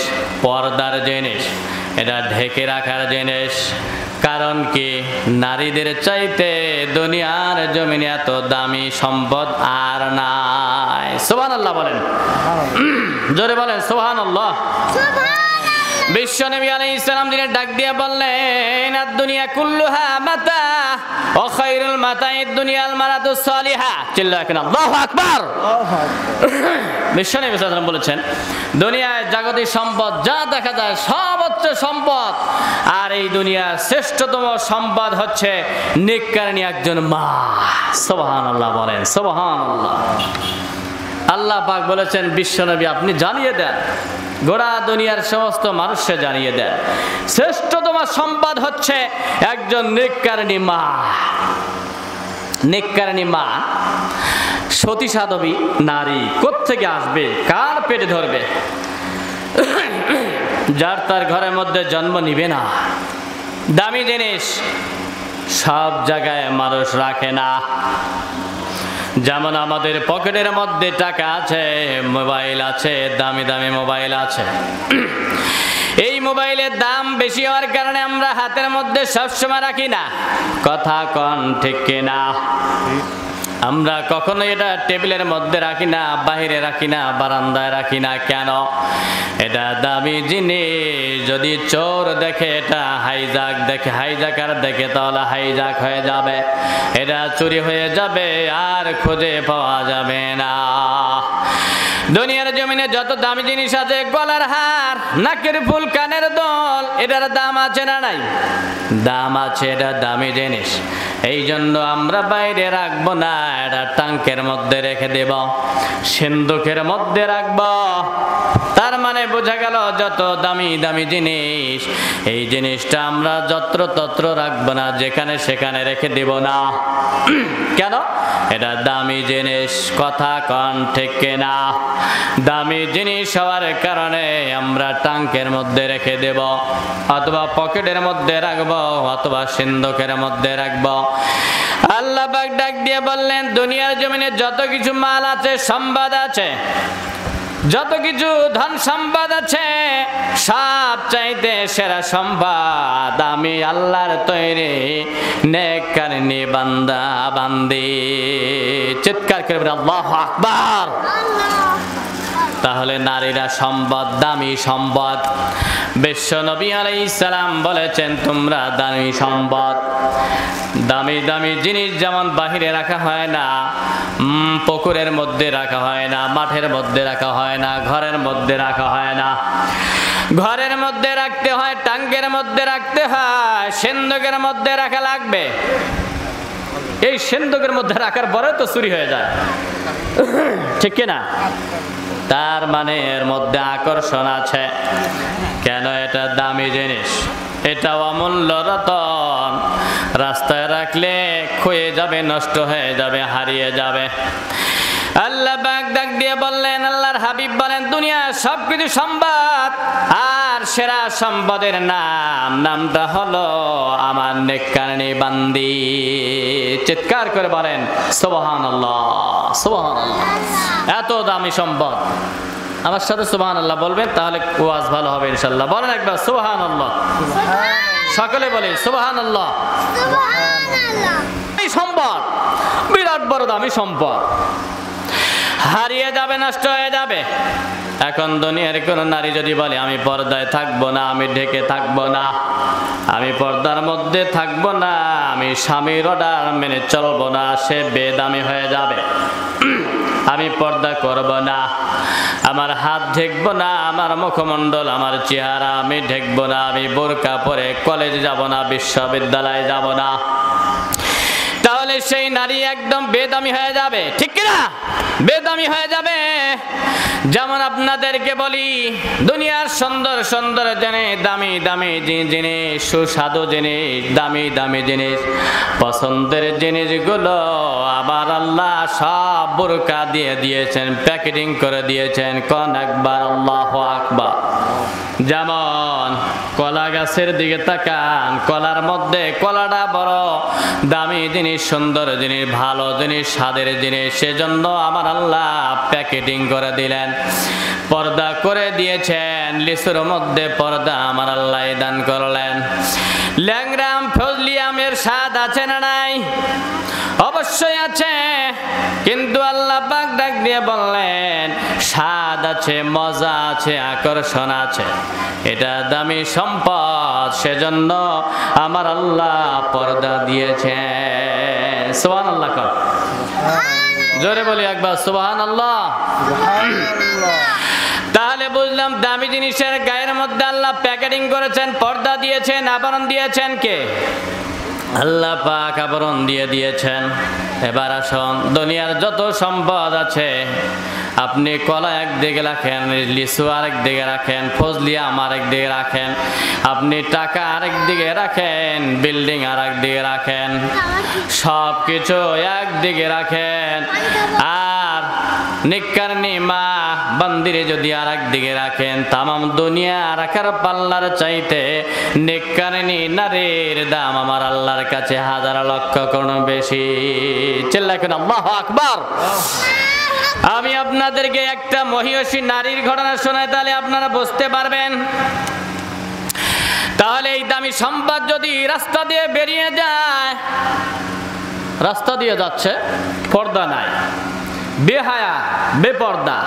পর্দার জিনিস, এটা ঢেকে রাখার জিনিস। কারণ কি? নারীদের চাইতে দুনিয়ার জমিনে এত দামি সম্পদ আর নাই। সুবহানাল্লাহ বলেন, জোরে বলেন সুবহানাল্লাহ। বিশ্বনবী আলাইহিস সালাম দিনের ডাক দিয়ে বললেন আদ-দুনিয়া কুল্লুহা মাতা ওয়া খায়রুল মাতাইদ দুনিয়াল মারাতুস সালিহা। চিল্লায় কেন আল্লাহু আকবার। বিশ্বনবী সাল্লাল্লাহু আলাইহি ওয়াসাল্লাম বলেছেন দুনিয়ায় জাগতিক সম্পদ যা দেখা যায় সব হচ্ছে সম্পদ, আর এই দুনিয়ার শ্রেষ্ঠতম সম্পদ হচ্ছে নেককারিনী একজন মা। সুবহানাল্লাহ বলেন সুবহানাল্লাহ। আল্লাহ পাক বলেছেন বিশ্বনবী আপনি জানিয়ে দেন, গোটা দুনিয়ার সমস্ত মানুষকে জানিয়ে দেন শ্রেষ্ঠতম সম্পদ হচ্ছে একজন নেককারিনী মা। নেককারিনী মা, সতী সাধবী নারী কোত্থেকে আসবে? কার পেটে ধরবে? যার তার ঘরের মধ্যে জন্ম নিবে না। দামি জিনিস সব জায়গায় মানুষ রাখে না। যেমন আমাদের পকেটের মধ্যে টাকা আছে, মোবাইল আছে, দামি দামি মোবাইল আছে, এই মোবাইলের দাম বেশি হওয়ার কারণে আমরা হাতের মধ্যে সবসময় রাখি না, কথা কন ঠিক কিনা? আমরা কখনো এটা টেবিলের মধ্যে রাখি না, বাহিরে রাখি না, বারান্দায় রাখি না। কেন? এটা দামি জিনিস, যদি চোর দেখে, এটা হাইজাকার দেখে, তাহলে হাইজাক হয়ে যাবে, এটা চুরি হয়ে যাবে, আর খুঁজে পাওয়া যাবে না। দুনিয়ার জমিনে যত দামি জিনিস আছে, গলার হার, নাকের ফুল, কানের দোল, এটার দাম আছে না নাই? দাম আছে, এটা দামি জিনিস। এই জন্য আমরা বাইরে রাখবো না, এটা ট্যাঙ্কের মধ্যে রেখে দেব, সিন্ধুকের মধ্যে রাখবো। তার মানে বোঝা গেল যত দামি দামি জিনিস, এই জিনিসটা আমরা যত্র তত্র রাখবো না, যেখানে সেখানে রেখে দেব না। কেন? এটা দামি জিনিস, কথা কন ঠিক কিনা? দামি জিনিস হওয়ার কারণে আমরা ট্যাঙ্কের মধ্যে রেখে দেব, অথবা পকেটের মধ্যে রাখবো, অথবা সিন্ধুকের মধ্যে রাখবো। আল্লাহ পাক ডাক দিয়ে বললেন, দুনিয়ার জমিনে যত কিছু মাল আছে, সম্পদ আছে, যত কিছু ধন সম্পদ আছে, সব চাইতে সেরা সম্পদ আমি আল্লাহর তৈরি নেককারী বান্দা বান্দি। চিৎকার করে বলেন আল্লাহু আকবার। তাহলে নারীরা সম্পদ, দামি সম্পদ। বিশ্ব নবী আলাইহিস সালাম বলেছেন, তোমরা দামি সম্পদ। দামি দামি জিনিস যেমন বাহিরে রাখা হয় না, পুকুরের মধ্যে রাখা হয় না, মাঠের মধ্যে রাখা হয় না, ঘরের মধ্যে রাখা হয় না, ঘরের মধ্যে রাখতে হয়, ট্যাঙ্কের মধ্যে রাখতে হয়, সিন্ধুকের মধ্যে রাখা লাগবে। এই সিন্ধুকের মধ্যে রাখার পরে তো চুরি হয়ে যায়, ঠিক কিনা? তার মানে এর মধ্যে আকর্ষণ আছে। কেন? এটা দামি জিনিস, এটা অমূল্য রতন। রাস্তায় রাখলে ক্ষয়ে যাবে, নষ্ট হয়ে যাবে, হারিয়ে যাবে। আল্লাহ পাক ডাক দিয়ে বললেন, আল্লাহর হাবিব বলেন, দুনিয়া সবকিছু সম্পদ, আর সেরা সম্পদের নামটা হলো আমার নেককারী বান্দি। চিৎকার করে বলেন সুবহানাল্লাহ, সুবহানাল্লাহ। এত দামি সম্পদ। আমার সাথে সুবহানাল্লাহ বলবেন, তাহলে ওয়াজ ভালো হবে ইনশাআল্লাহ। বলেন একবার সুবহানাল্লাহ, সকলে বলে সুবহানাল্লাহ। এই সম্পদ বিরাট বড় দামি সম্পদ, হারিয়ে যাবে, নষ্ট হয়ে যাবে। এখন দুনিয়ার কোন নারী যদি বলে, আমি পর্দায় থাকবো না, আমি ঢেকে থাকবো না, আমি পর্দার মধ্যে থাকবো না, আমি স্বামীর অর্ডার মেনে চলবো না, সে বেদামি হয়ে যাবে। আমি পর্দা করব না, আমার হাত ঢেকবো না, আমার মুখমণ্ডল, আমার চেহারা আমি ঢেকবো না, আমি বোরকা পরে কলেজে যাব না, বিশ্ববিদ্যালয়ে যাব না, তাহলে সেই নারী একদম বেদামি হয়ে যাবে, ঠিক কিনা? বেদামি হয়ে যাবে। যেমন আপনাদেরকে বলি, দুনিয়ার সুন্দর সুন্দর জিনিস, দামি দামি জিনিস, সুস্বাদু জিনিস, দামি দামি জিনিস, পছন্দের জিনিসগুলো আবার আল্লাহ সব বোরকা দিয়ে দিয়েছেন, প্যাকেটিং করে দিয়েছেন। কোন একবার আল্লাহু আকবার। যেমন কলা গাছের দিকে তাকান, কলার মধ্যে কলাটা বড় দামি জিনিস, সুন্দর জিনিস, ভালো জিনিস, স্বাদের জিনিস, সেজন্য আমার আল্লাহ প্যাকেটিং করে দিলেন, পর্দা করে দিয়েছেন। লিচুর মধ্যে পর্দা আমার আল্লাহ দান করলেন। ল্যাংরাম, ফজলি আমের স্বাদ আছে না নাই? অবশ্যই আছে, কিন্তু আল্লাহ পাক ডাক দিয়ে বললেন, স্বাদ আছে, মজা আছে, আকর্ষণ আছে, এটা দামি সম্পদ, সেজন্য আমার আল্লাহ পর্দা দিয়েছেন। সুবহানাল্লাহ। জোরে বলি একবার সুবহানাল্লাহ। তাহলে বুঝলাম দামি জিনিসের গায়ের মধ্যে আল্লাহ প্যাকেটিং করেছেন, পর্দা দিয়েছেন, আবরণ দিয়েছেন কে? আল্লাহ পাক আবরণ দিয়ে দিয়েছেন। এবার আসুন, দুনিয়ার যত সম্পদ আছে, আপনি কলা একদিকে রাখেন, লিচু আরেক দিকে রাখেন, ফজলি আম আরেক দিকে রাখেন, আপনি টাকা আরেক দিকে রাখেন, বিল্ডিং আরেক দিকে রাখেন, সব কিছু একদিকে রাখেন, আর নেককারী মা বান্দিরে যদি আরেক দিকে রাখেন, তামাম দুনিয়া রাখার পাল্লার চাইতে নেককারী নারীর দাম আমার আল্লাহর কাছে হাজার লক্ষ গুণ বেশি। চিল্লায় কেন আল্লাহু আকবার। আমি আপনাদেরকে একটা মহিষী নারীর ঘটনা শোনাই, তাহলে আপনারা বুঝতে পারবেন। তাহলে এই দামি সম্পদ যদি রাস্তা দিয়ে বেরিয়ে যায়, রাস্তা দিয়ে যাচ্ছে, পর্দা নাই, বেহায়া বেপর্দা,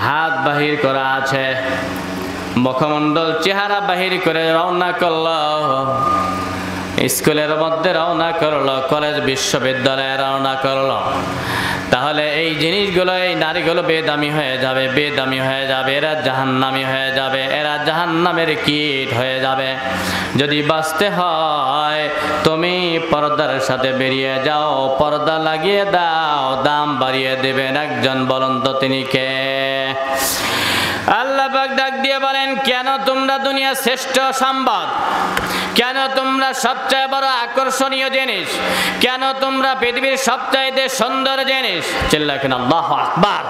হাত বাহির করা আছে, মুখমণ্ডল চেহারা বাহির করে রওনা করলো, স্কুলের মধ্যে রওনা করলো, কলেজ বিশ্ববিদ্যালয়ে রওনা করলো, তাহলে এই জিনিসগুলো, এই নারীগুলো বেদামি হয়ে যাবে, বেদামি হয়ে যাবে, এরা জাহান্নামী হয়ে যাবে, এরা জাহান্নামের কীট হয়ে যাবে। যদি বাঁচতে হয় তুমি পর্দার সাথে বেরিয়ে যাও, পর্দা লাগিয়ে দাও, দাম বাড়িয়ে দেবেন একজন, বলুন তো তিনি কে? আল্লাহ পাক ডাক দিয়ে বলেন, কেন তোমরা দুনিয়া শ্রেষ্ঠ সম্পদ, কেন তোমরা সবচেয়ে বড় আকর্ষণীয় জিনিস, কেন তোমরা পৃথিবীর সবচাইতে সুন্দর জিনিস, চিল্লাকেন আল্লাহু আকবার।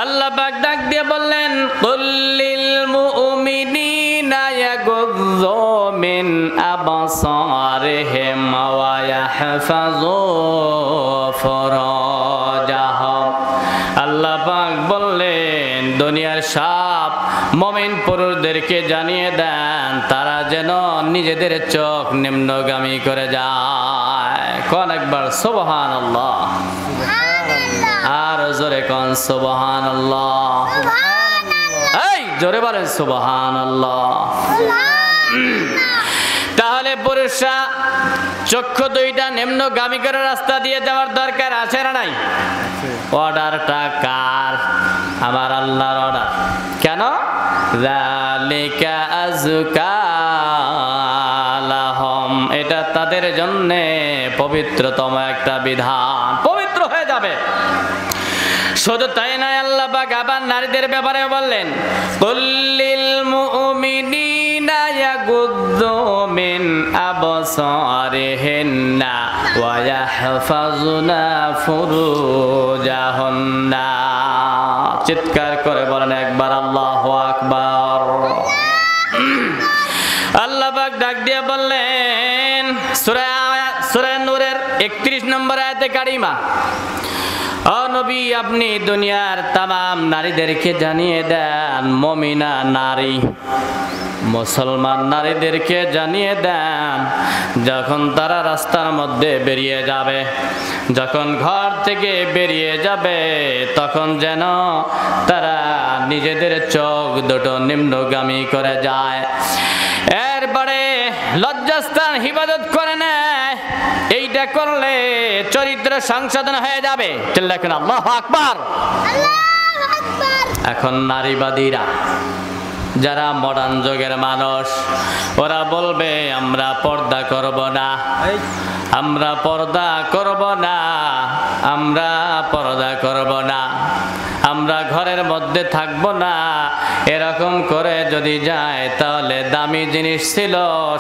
আল্লাহ পাক ডাক দিয়ে বললেন, কুল্লিল মুমিনিনা ইয়াগুযযু মিন আবসারিহিম ওয়া ইয়াহফাযু ফুরুজাহুম। আল্লাহ পাক বললেন, দুনিয়ার সব মুমিন পুরুষদেরকে জানিয়ে দেন তারা যেন নিজেদের চোখ নিম্নগামী করে যায়। কোন একবার সুবহানাল্লাহ, আর জোরে কোন সুবহানাল্লাহ, এই জোরে বলেন সুবহানাল্লাহ। তাহলে পুরুষরা চক্ষু দুইটা নিম্নগামী করে রাস্তা দিয়ে যাওয়ার দরকার আছে না নাই? অর্ডারটা কার? আমার আল্লাহর অর্ডার। কেন? যালিকা আযকা লাহুম, এটা তাদের জন্য পবিত্রতম একটা বিধান, পবিত্র হয়ে যাবে। শুধু তাই নয়, আল্লাহ পাক আবার নারীদের ব্যাপারে বললেন, কুল্লিল মুমিনিনা ইয়াগুযযু মিন আবসারিহিন্না ওয়া ইয়াহফাযুনা ফুরুজাহুন্না। চিৎকার করে বলেন একবার আল্লাহু আকবার। আল্লাহ পাক ডাক দিয়ে বললেন সূরা নূরের 31 নম্বর আয়াতে কারিমা, ও নবী আপনি দুনিয়ার তামাম নারীদেরকে জানিয়ে দেন, মুমিনা নারী মুসলমান নারীদেরকে জানিয়ে দেন, যখন তারা রাস্তার মধ্যে বেরিয়ে যাবে, যখন ঘর থেকে বেরিয়ে যাবে, তখন যেন তারা নিজেদের চোখ দুটো নিম্নগামী করে যায়, এরপরে লজ্জাস্থান হিফাজত করে নেয়। এইটা করলে চরিত্র সংশোধন হয়ে যাবে। চিল্লাকেন আল্লাহু আকবার। এখন নারীবাদীরা, যারা মডার্ন যুগের মানুষ, ওরা বলবে আমরা পর্দা করব না, আমরা পর্দা করব না, আমরা পর্দা করব না, আমরা ঘরের মধ্যে থাকব না। এরকম করে যদি যায় তাহলে দামি জিনিস ছিল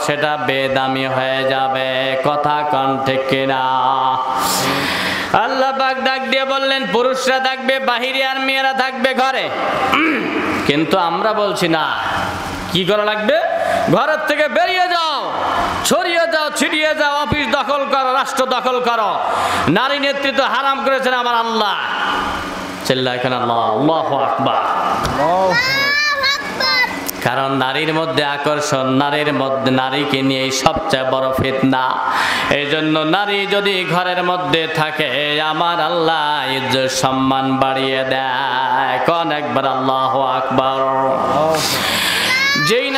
সেটা বেদামি হয়ে যাবে। কথা কোন ঠিক কিনা? আল্লাহ পাক ডাক দিয়ে বললেন, পুরুষরা থাকবে বাহিরে আর মেয়েরা থাকবে ঘরে। কিন্তু আমরা বলছি না, কি করা লাগবে? ঘরের থেকে বেরিয়ে যাও, ছড়িয়ে যাও, ছিটিয়ে যাও, অফিস দখল করো, রাষ্ট্র দখল করো। নারী নেতৃত্ব হারাম করেছেন আমার আল্লাহ। চিল্লাকেন আল্লাহু আকবার। কারণ নারীর মধ্যে আকর্ষণ, নারীর মধ্যে নারীকে নিয়ে সবচেয়ে বড় ফিতনা। এই জন্য নারী যদি ঘরের মধ্যে থাকে, আমার আল্লাহ ইজ্জত সম্মান বাড়িয়ে দেয়। কোন একবার আল্লাহু আকবার। যেই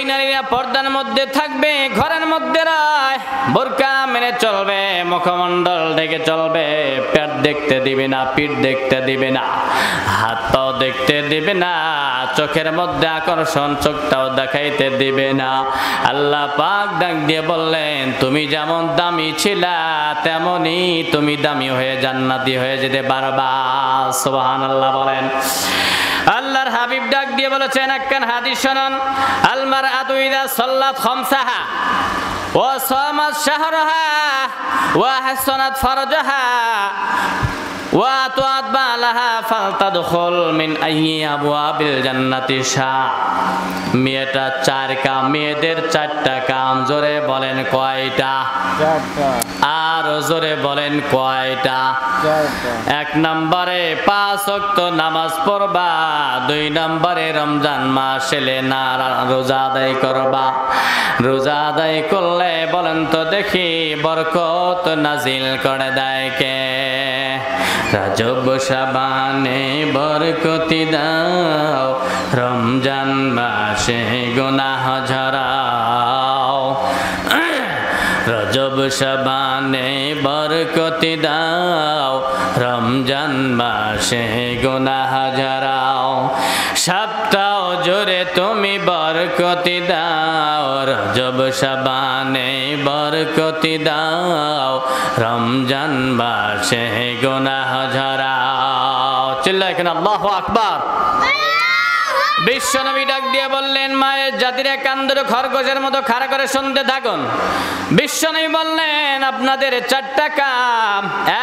নারীরা পর্দার মধ্যে থাকবে, ঘরের মধ্যে নয়, বোরকা মেনে চলবে, মুখমণ্ডল ঢেকে চলবে, পেট দেখতে দিবে না, পিঠ দেখতে দিবে না, হাত পাও দেখতে দিবে না, চোখের মধ্যে আকর্ষণ, চোখটাও দেখাইতে দিবে না। আল্লাহ পাক ডাক দিয়ে বললেন, তুমি যেমন দামি ছিলা তেমনই তুমি দামি হয়ে জান্নাতি হয়ে যেতে পারবা। সুবহানাল্লাহ বলেন। আল্লাহর হাবিব ডাক দিয়ে বলেছেন, একখান হাদিস শুনুন, আল মারআতু ইযা সাল্লাত খামসাহা ওয়া সামাত শাহরাহা ওয়া হাসানাত ফারজাহা ওয়া আতাত বালাহা ফালতাদখুল মিন আইয়ি আবওয়াবিল জান্নাতি শা। মেয়েটা 4 কাম, মেয়েদের 4টা কাম। জোরে বলেন কয়টা? 4টা। আর জোরে বলেন কয়টা? 4টা। 1 নম্বরে 5 ওয়াক্ত নামাজ পড়বা, 2 নম্বরে রমজান মাস এলে না রোজা আদায় করবা। রোজা আদায় করলে বলেন তো দেখি বরকত নাজিল করে দেয় কে? রজব শাবানে বরকতি দাও, রমজান মাসে গুনাহ ঝরাও। রজব শাবানে বরকতি দাও, রমজান মাসে গুনাহ ঝরাও। সপ্তাহ জুড়ে তুমি বরকতি দাও, রজব শাবানে বরকতি দাও, রমজান মাসে গুনাহ ঝরাও। চিল্লায় কেন আল্লাহু আকবার। বিশ্বনবী ডাক দিয়ে বললেন, মায়ের জাতিরা কান্দর খরগোশের মতো খাড়া করে শুনতে থাকুন। বিশ্বনবী বললেন, আপনাদের 4টা কাম।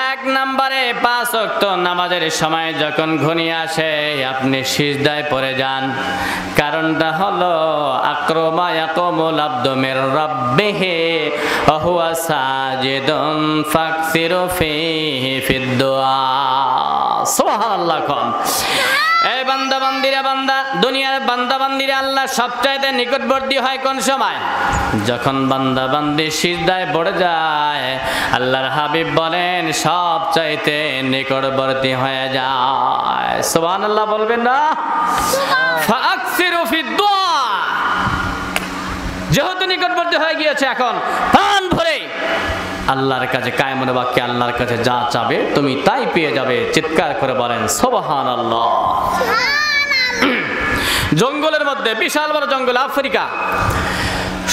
1 নম্বরে 5 ওয়াক্ত নামাজের সময় যখন ঘনিয়ে আসে আপনি সিজদায় পড়ে যান। কারণটা হলো আকরামা ইয়াকুমুল আবদু মির রাব্বিহি ওয়া হুয়া সাজিদুন ফাকসিরু ফিহি ফিদ দুআ। সুবহানাল্লাহ। এই বান্দা বান্দিরা, বান্দা দুনিয়ার বান্দা বান্দিরা আল্লাহ সবচাইতে নিকটবর্তী হয় কোন সময়? যখন বান্দা বান্দি সিজদায় পড়ে যায়। আল্লাহর হাবিব বলেন সবচাইতে নিকটবর্তী হয়ে যায়। সুবহানাল্লাহ বলবেন না? ফাকসিরু ফিদ দুআ। যেহেতু নিকটবর্তী হয়ে গিয়েছে, এখন প্রাণ ভরে আল্লাহর কাছে কায়মনে বাক্যে আল্লাহর কাছে যা চাবে তুমি তাই পেয়ে যাবে। চিৎকার করে বলেন সুবহানাল্লাহ। জঙ্গলের মধ্যে, বিশাল বড় জঙ্গল, আফ্রিকা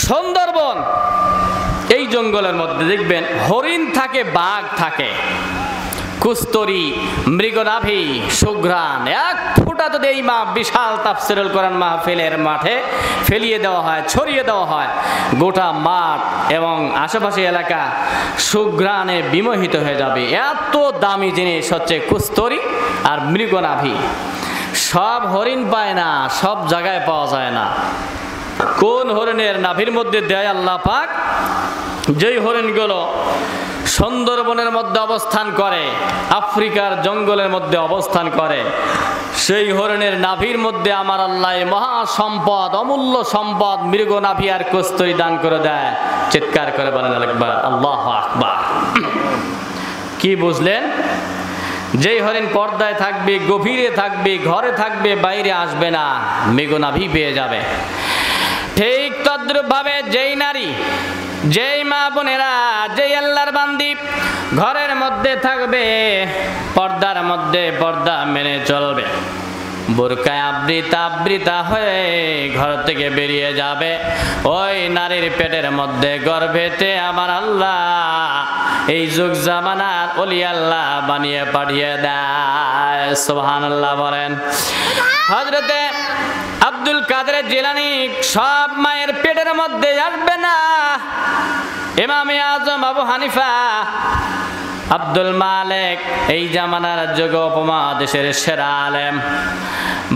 সুন্দরবন, এই জঙ্গলের মধ্যে দেখবেন হরিণ থাকে, বাঘ থাকে, কুস্তরি, মৃগনাভি, সুঘ্রাণ। 1 ফুটা যদি এই বিশাল তাফসীরুল কোরআন মাহফিলের মাঠে ফেলিয়ে দেওয়া হয়, ছড়িয়ে দেওয়া হয়, গোটা মাঠ এবং আশেপাশে এলাকা সুঘ্রাণে বিমোহিত হয়ে যাবে। এত দামি জিনিস হচ্ছে কুস্তরি আর মৃগনাভি। সব হরিণ পায় না, সব জায়গায় পাওয়া যায় না। কোন হরিণের নাভির মধ্যে দেয় আল্লাহ পাক? যেই হরিণগুলো সুন্দরবনের মধ্যে অবস্থান করে, আফ্রিকার জঙ্গলের মধ্যে অবস্থান করে, সেই হরিণের নাভির মধ্যে আমার আল্লাহ মহা সম্পদ, অমূল্য সম্পদ মৃগনাভি আর কস্তুরী দান করে দেয়। চিৎকার করে বলেন একবার আল্লাহু আকবার। কি বুঝলেন? যেই হরিণ পর্দায় থাকবে, গভীরে থাকবে, ঘরে থাকবে, বাইরে আসবে না, মৃগনাভি পেয়ে যাবে। ঠিক তদ্রূপ ভাবে যেই নারী, যেই মা বোনেরা, যেই আল্লাহর বান্দি ঘরের মধ্যে থাকবে, পর্দার মধ্যে পর্দা মেনে চলবে, বোরকায় আবৃতা হয়ে ঘর থেকে বেরিয়ে যাবে, ওই নারীর পেটের মধ্যে গর্ভেতে আমার আল্লাহ এই যুগ জামানার ওলি আল্লাহ বানিয়ে পাঠিয়ে দেয়। সুবহানাল্লাহ বলেন। হযরতে আব্দুল কাদের জিলানী সব মায়ের পেটের মধ্যে আসবে না। ইমামে আজম আবু হানিফা, আব্দুল মালিক এই জামানার যুগ উপমহাদেশের সেরা আলেম,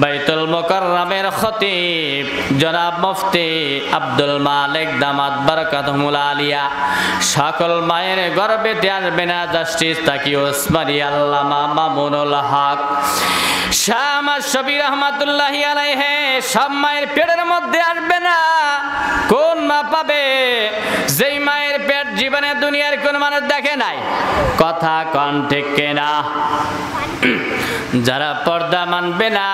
বাইতুল মুকাররমের খতিব জনাব মুফতি আব্দুল মালিক দামাত বারাকাতুহুল আলিয়া, সকল মায়ের গর্ভেতে আসবে না। জাস্টিস তাকি ওসমানী আল্লামা মামুনুল হক শাহ শফি রহমাতুল্লাহি আলাইহি সব মায়ের পেটের মধ্যে আসবে না। কোন মা পাবে? যেই মায়ের পেট জীবনে দুনিয়ার কোন মানুষ দেখে নাই। কথা কন ঠিক কিনা? যারা পর্দা মানবে না,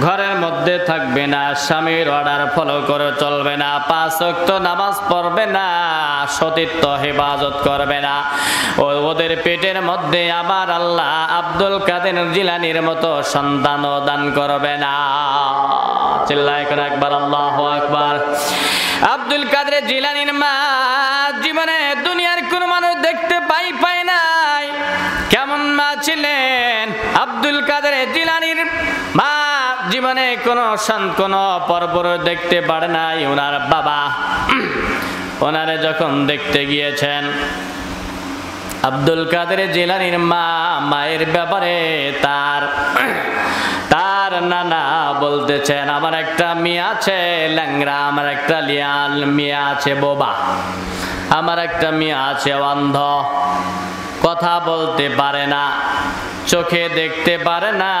ঘরের মধ্যে থাকবে না, স্বামীর অর্ডার ফলো করে চলবে না, 5 ওয়াক্ত নামাজ পড়বে না, সতীত্ব হেফাজত করবে না, ওদের পেটের মধ্যে আমার আল্লাহ আব্দুল কাদের জিলানীর মতো সন্তান দান করবে না। চিল্লায় করে একবার আল্লাহু আকবার। আব্দুল কাদের জিলানীর মা জীবনে দুনিয়ার কোন মানুষ দেখতে পায় নাই। কেমন মা ছিলেন আব্দুল কাদের জিলানীর মা? জীবনে কোন পরপর দেখতে পারে নাই। ওনার বাবা ওনারে যখন দেখতে গিয়েছেন, আব্দুল কাদের জিলানীর মা মায়ের ব্যাপারে তার নানা বলতেছেন আমার একটা মেয়ে আছে ল্যাংড়া, আমার একটা মেয়ে আছে বোবা, আমার একটা মেয়ে আছে অন্ধ, কথা বলতে পারে না, চোখে দেখতে পারে না,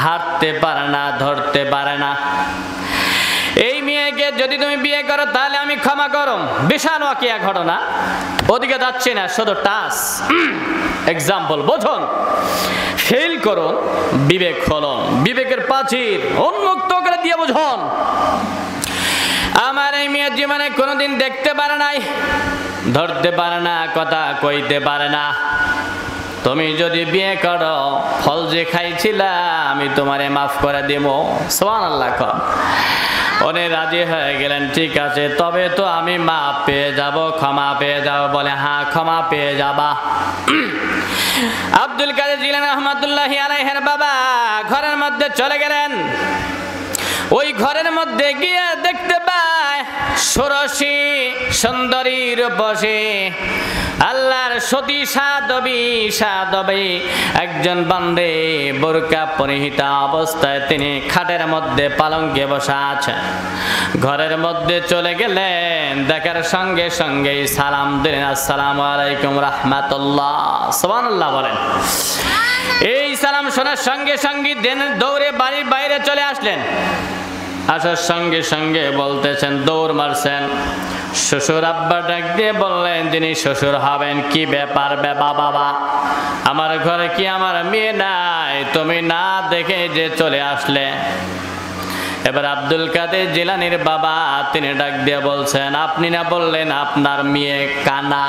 হাঁটতে পারে না, ধরতে পারে না। এই মেয়েকে যদি তুমি বিয়ে করো তাহলে আমি ক্ষমা করো। বিশাল ওয়াকিয়া ঘটনা, ওদিকে যাচ্ছি না, শুধু টাচ এক্সাম্পল বোঝুন, ফেল করুন, বিবেক খোলন, বিবেকের প্রাচীর উন্মুক্ত করে দিয়ে বুঝুন। আমার এই মেয়ের জীবনে কোনোদিন দেখতে পারে নাই, ধরতে পারে না, কথা কইতে পারে না। তুমি যদি বিয়ে করো, ফল যে খাইছিলা আমি তোমারে মাফ করে দেব। সুবহানাল্লাহ। উনি রাজি হয়ে গেলেন, ঠিক আছে, তবে তো আমি মাফ পেয়ে যাব, ক্ষমা পেয়ে যাব। বলে হ্যাঁ, ক্ষমা পেয়ে যাবা। আব্দুল কাদের জিলানী রহমাতুল্লাহি আলাইহির বাবা ঘরের মধ্যে চলে গেলেন। ওই ঘরের মধ্যে গিয়ে দেখতে পায় ষোড়শী সুন্দরী রূপসী আল্লাহর সতী সাধবী একজন বান্দে বোরকা পরিহিতা অবস্থায় তিনি খাটের মধ্যে পালঙ্কে বসা আছেন। ঘরের মধ্যে চলে গেলেন, দেখার সঙ্গে সঙ্গেই সালাম দিলেন, আসসালামু আলাইকুম রাহমাতুল্লাহ। সুবহানাল্লাহ বলেন। এই সালাম শোনার সঙ্গে সঙ্গে দৌড়ে বাড়ির বাইরে চলে আসলেন। আসার সঙ্গে সঙ্গে বলতেছেন, দৌড় মারছেন। শ্বশুর আব্বা ডাক দিয়ে বললেন, যিনি শ্বশুর হবেন, কি ব্যাপার বাবা, আমার ঘরে কি আমার মেয়ে নাই? তুমি না দেখে যে চলে আসলে। এবার আব্দুল কাদের জিলানীর বাবা তিনি ডাক দিয়ে বলছেন, আপনি না বললেন আপনার মেয়ে কানা,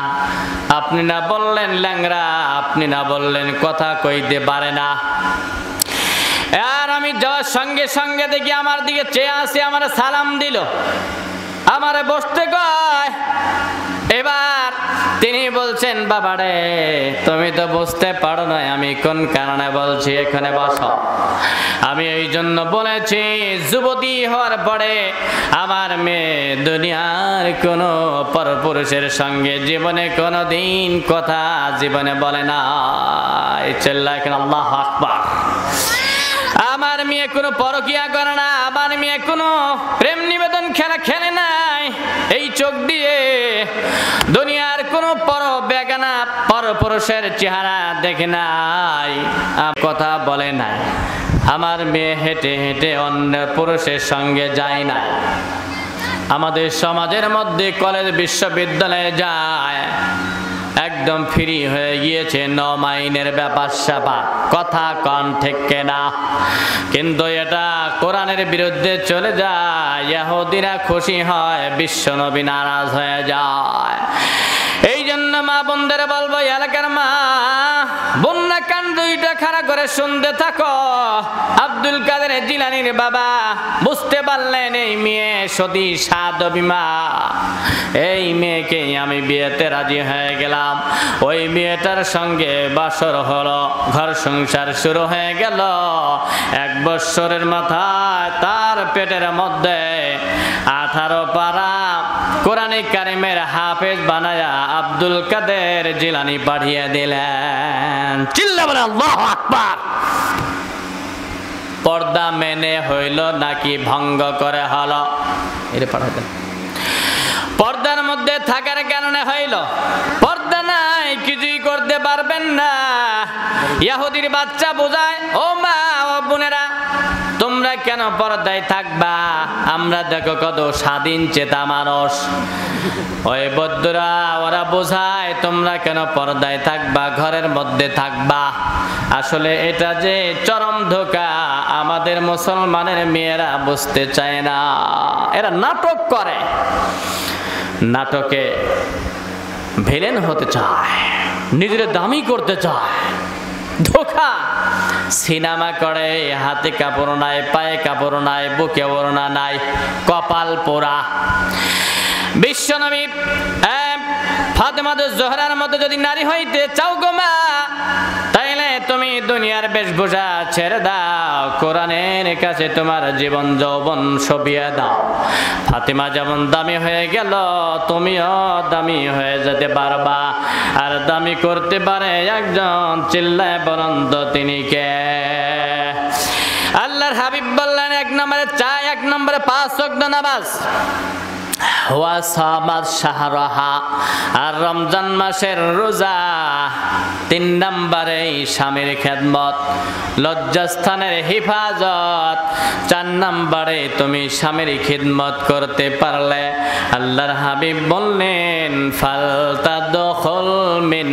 আপনি না বললেন ল্যাংড়া, আপনি না বললেন কথা কইতে পারে না। আর আমি যাওয়ার সঙ্গে সঙ্গে দেখি আমার দিকে চেয়ে আসে, আমার সালাম দিল, আমারে বসতে কয়। এবার তিনি বলছেন, বাবা রে তুমি তো বুঝতে পারো না আমি কোন কারণে বলছি, এখানে বসো। আমি এই জন্য বলেছি, যুবতী হওয়ার পরে আমার মেয়ে দুনিয়ার কোনো পরপুরুষের সঙ্গে জীবনে কোনো দিন কথা জীবনে বলে না। চিল্লায় কেন আল্লাহু আকবার। আমার মেয়ে কোনো পরকিয়া করে না, আমার মেয়ে কোনো প্রেম নিবেদন খেলা খেলে নাই, এই চোখ দিয়ে দুনিয়ার কোনো বেগানা পরপুরুষের চেহারা দেখে নাই, কথা বলে নাই। আমার মেয়ে হেঁটে হেঁটে অন্য পুরুষের সঙ্গে যায় না। আমাদের সমাজের মধ্যে কলেজ বিশ্ববিদ্যালয়ে যায়, একদম ফ্রি হয়ে গিয়েছে, 9 মাইনের ব্যাপার স্যাপার, কথা কন ঠিক না। কিন্তু এটা কোরআনের বিরুদ্ধে চলে যায়, ইহুদিরা খুশি হয়, বিশ্বনবী নারাজ হয়ে যায়। এই জন্য মা বোনদের বলবো, এলাকার মা বন্যা কান দুইটা খাড়া করে শুনতে থাকো। আব্দুল কাদের জিলানীর বাবা বুঝতে পারলেন এই মেয়ে সতী সাধবী মা, এই মেয়েকে আমি বিয়েতে রাজি হয়ে গেলাম। ওই মেয়েটার সঙ্গে বাসর হলো, ঘর সংসার শুরু হয়ে গেল। 1 বৎসরের মাথায় তার পেটের মধ্যে 18 পারা কোরআনে কারিমের হাফেজ বানায়া আব্দুল কাদের জিলানী পাঠিয়ে দিলেন। চিল্লা বলে আল্লাহু আকবার। পর্দা মেনে হইল নাকি ভঙ্গ করে হলো? এটা পাঠাতেন। পর্দার মধ্যে থাকার কারণে হইল, পর্দা নাই কিছুই করতে পারবেন না। ইহুদির বাচ্চা বোঝায়, ও মা ও বোনেরা তোমরা কেন পর্দায় থাকবা? আমরা দেখো কত স্বাধীন চেতা মানুষ। ওই বৌদ্ধরা ওরা বোঝায় তোমরা কেন পর্দায় থাকবা, ঘরের মধ্যে থাকবা। আসলে এটা যে চরম ধোঁকা, আমাদের মুসলমানের মেয়েরা বুঝতে চায় না। এরা নাটক করে, নাটকে ভিলেন হতে চায়, নিজের দামি করতে চায়, ধোঁকা। সিনেমা করে, হাতে কাপড় নাই, পায়ে কাপড় নাই, বুকে ওড়না নাই, কপাল পোড়া। বিশ্বনবী ফাতেমা জোহরার মতো যদি নারী হইতে চাও গো মা, তাইলে তুমি দুনিয়ার বেশভূষা ছেড়ে দাও, কোরআনের কাছে তোমার জীবন যৌবন সঁপিয়ে দাও। ফাতেমা যেমন দামি হয়ে গেল, তুমিও দামি হয়ে যেতে পারবা। আর দামি করতে পারে একজন, চিল্লায় বলুন তো তিনি কে? এক নম্বরে 5 ওয়াক্ত নামাজ, ওয়া সামাত শাহরাহা, আর রমজান মাসের রোজা। 3 নম্বরে স্বামীর খেদমত, লজ্জাস্থানের হিফাজত। 4 নম্বরে তুমি স্বামীর খিদমত করতে পারলে আল্লাহর হাবিব বললেন ফালতাদখুল মিন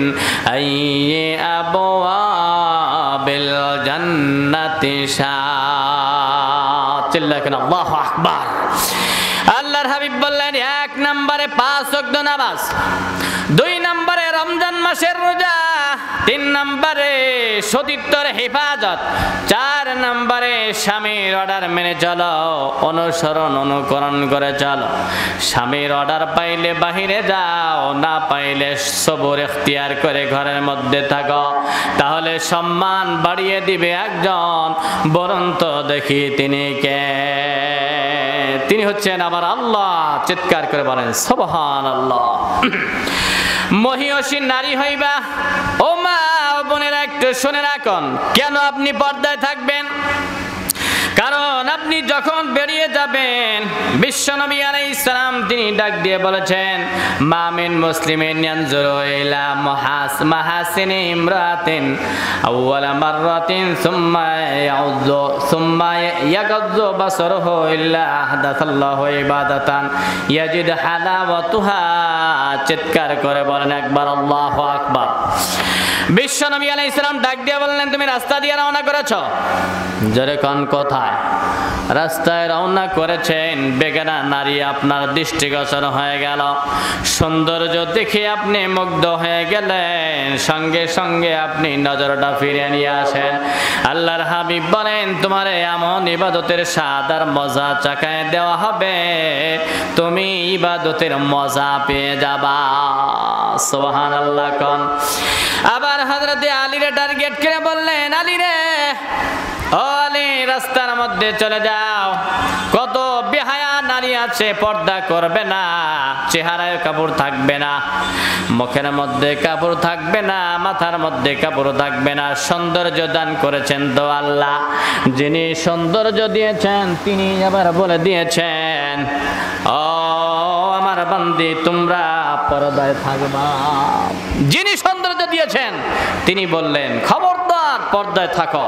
আইয়ি আবওয়াবিল জান্নাতি চিল্লাকেন আল্লাহু আকবার। আল্লাহর হাবিব বললেন 1 নম্বরে 5 ওয়াক্ত নামাজ, 2 নম্বরে রমজান মাসের রোজা, 3 নম্বরে সতীত্বর হেফাজত, 4 নম্বরে স্বামীর অর্ডার মেনে চলো, অনুসরণ অনুকরণ করে চলো। স্বামীর অর্ডার পাইলে বাহিরে যাও, না পাইলে সবর ইখতিয়ার করে ঘরের মধ্যে থাকো, তাহলে সম্মান বাড়িয়ে দিবে একজন। বরং তো দেখি তিনি কে? তিনি হচ্ছেন আমার আল্লাহ। চিৎকার করে বলেন সুবহানাল্লাহ। মহিয়সী নারী হইবা, ও মা ও বোনেরা একটু শুনে রাখুন, কেন আপনি পর্দায় থাকবেন? কারণ আপনি যখন বেরিয়ে যাবেন, বিশ্বনবী আলাইহিস সালাম তিনি ডাক দিয়ে বলেছেন মা মিন মুসলিমিন ইয়ানজুরু ইলা মাহাসিনি ইমরাতিন আউওয়ালা মাররাতিন সুম্মা ইয়াগাযযু বাসারুহু ইল্লা আহদাসাল্লাহু ইবাদাতান ইয়াজিদ হালাওয়াতুহা। চিৎকার করে বলেন একবার আল্লাহু আকবার। বিশ্বনবী আলাইহিস সালাম ডাক দিয়ে বললেন তুমি রাস্তা দিয়ে রওনা করেছো, জোরে কোন কোথায়? রাস্তায় রওনা করেছেন, বেগানা নারী আপনার দৃষ্টিগোচর হয়ে গেল, সৌন্দর্য দেখে আপনি মুগ্ধ হয়ে গেলেন, সঙ্গে সঙ্গে আপনি নজরটা ফিরিয়ে নিয়ে আসেন। আল্লাহর হাবিব বলেন তোমার এমন ইবাদতের স্বাদ আর মজা চাকায় দেওয়া হবে, তুমি ইবাদতের মজা পেয়ে যাবা। সুবহানাল্লাহ কোন। আবার হযরতে আলীরে টার্গেট করে বললেন আলী রে, ও আলী রাস্তার মধ্যে চলে যাও, কত বেহায়া নারী আছে, পর্দা করবে না, চেহারায় কাপড় থাকবে না, মুখের মধ্যে কাপড় থাকবে না, মাথার মধ্যে কাপড় থাকবে না। সৌন্দর্য দান করেছেন তো আল্লাহ, যিনি সৌন্দর্য দিয়েছেন তিনি আবার বলে দিয়েছেন ও আমার বান্দি তোমরা পর্দায় থাকবা। যিনি সৌন্দর্য দিয়েছেন তিনি বললেন খবরদার পর্দায় থাকো।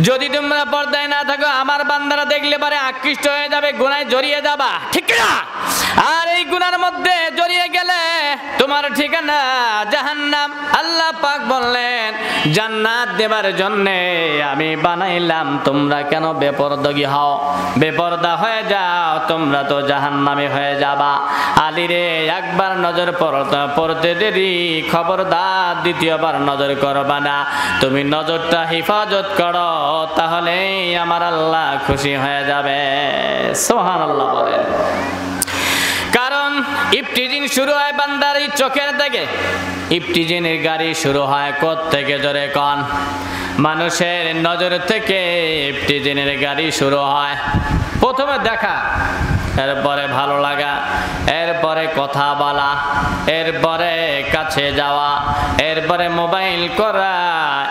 যদি তোমরা পর্দায় না থাকো আমার বান্দারা দেখলে পারে আকৃষ্ট হয়ে যাবে, গুনায় জড়িয়ে যাবা, ঠিক না? আর এই গুনার মধ্যে জড়িয়ে গেলে তোমার ঠিকানা জাহান্নাম। আল্লাহ পাক বললেন জান্নাত দেবার জন্য আমি বানাইলাম, তোমরা কেন বেপরদগী হও, বেপরদা হয়ে যাও, তোমরা তো জাহান্নামে হয়ে যাবা। আলী রে একবার নজর পড়তে দেরি, খবরদার দ্বিতীয়বার নজর করবা না। তুমি নজরটা হেফাজত করো, তাহলে আমার আল্লাহ খুশি হয়ে যাবে। সুবহানাল্লাহ বলেন। কারণ ইফতিজিং শুরু হয় বান্দার এই চোখের থেকে। ইফতিজিনের গাড়ি শুরু হয় কোথ থেকে জোরে কোন? মানুষের নজর থেকে ইফতিজিনের গাড়ি শুরু হয়। প্রথমে দেখা, এরপরে ভালো লাগা, এরপরে কথা বলা, এরপরে কাছে যাওয়া, এরপরে মোবাইল করা,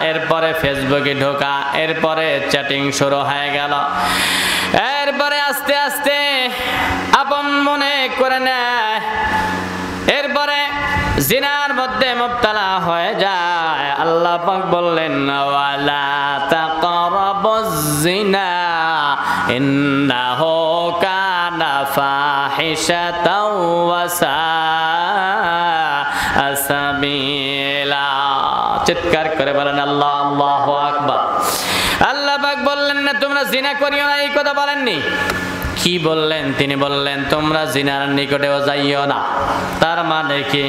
এরপরে ফেসবুকে ঢোকা, এরপরে চ্যাটিং শুরু হয়ে গেল, এরপরে আস্তে আস্তে আপন মনে করে নেয়, এরপরে জিনার মধ্যে মুবতালা হয়ে যায়। আল্লাহ পাক বললেন ওয়ালা তাকরাবুজ জিনা ইন্নাহু কানা ফাহিশাতাও ওয়া সাআ সাবিলা। চিৎকার করে বলেন আল্লাহ আল্লাহু আকবার। আল্লাহ পাক বললেন না তোমরা জিনা করিও না, এই কথা বলেননি। কি বললেন? তিনি বললেন তোমরা জিনার নিকটেও যাইও না। তার মানে কি?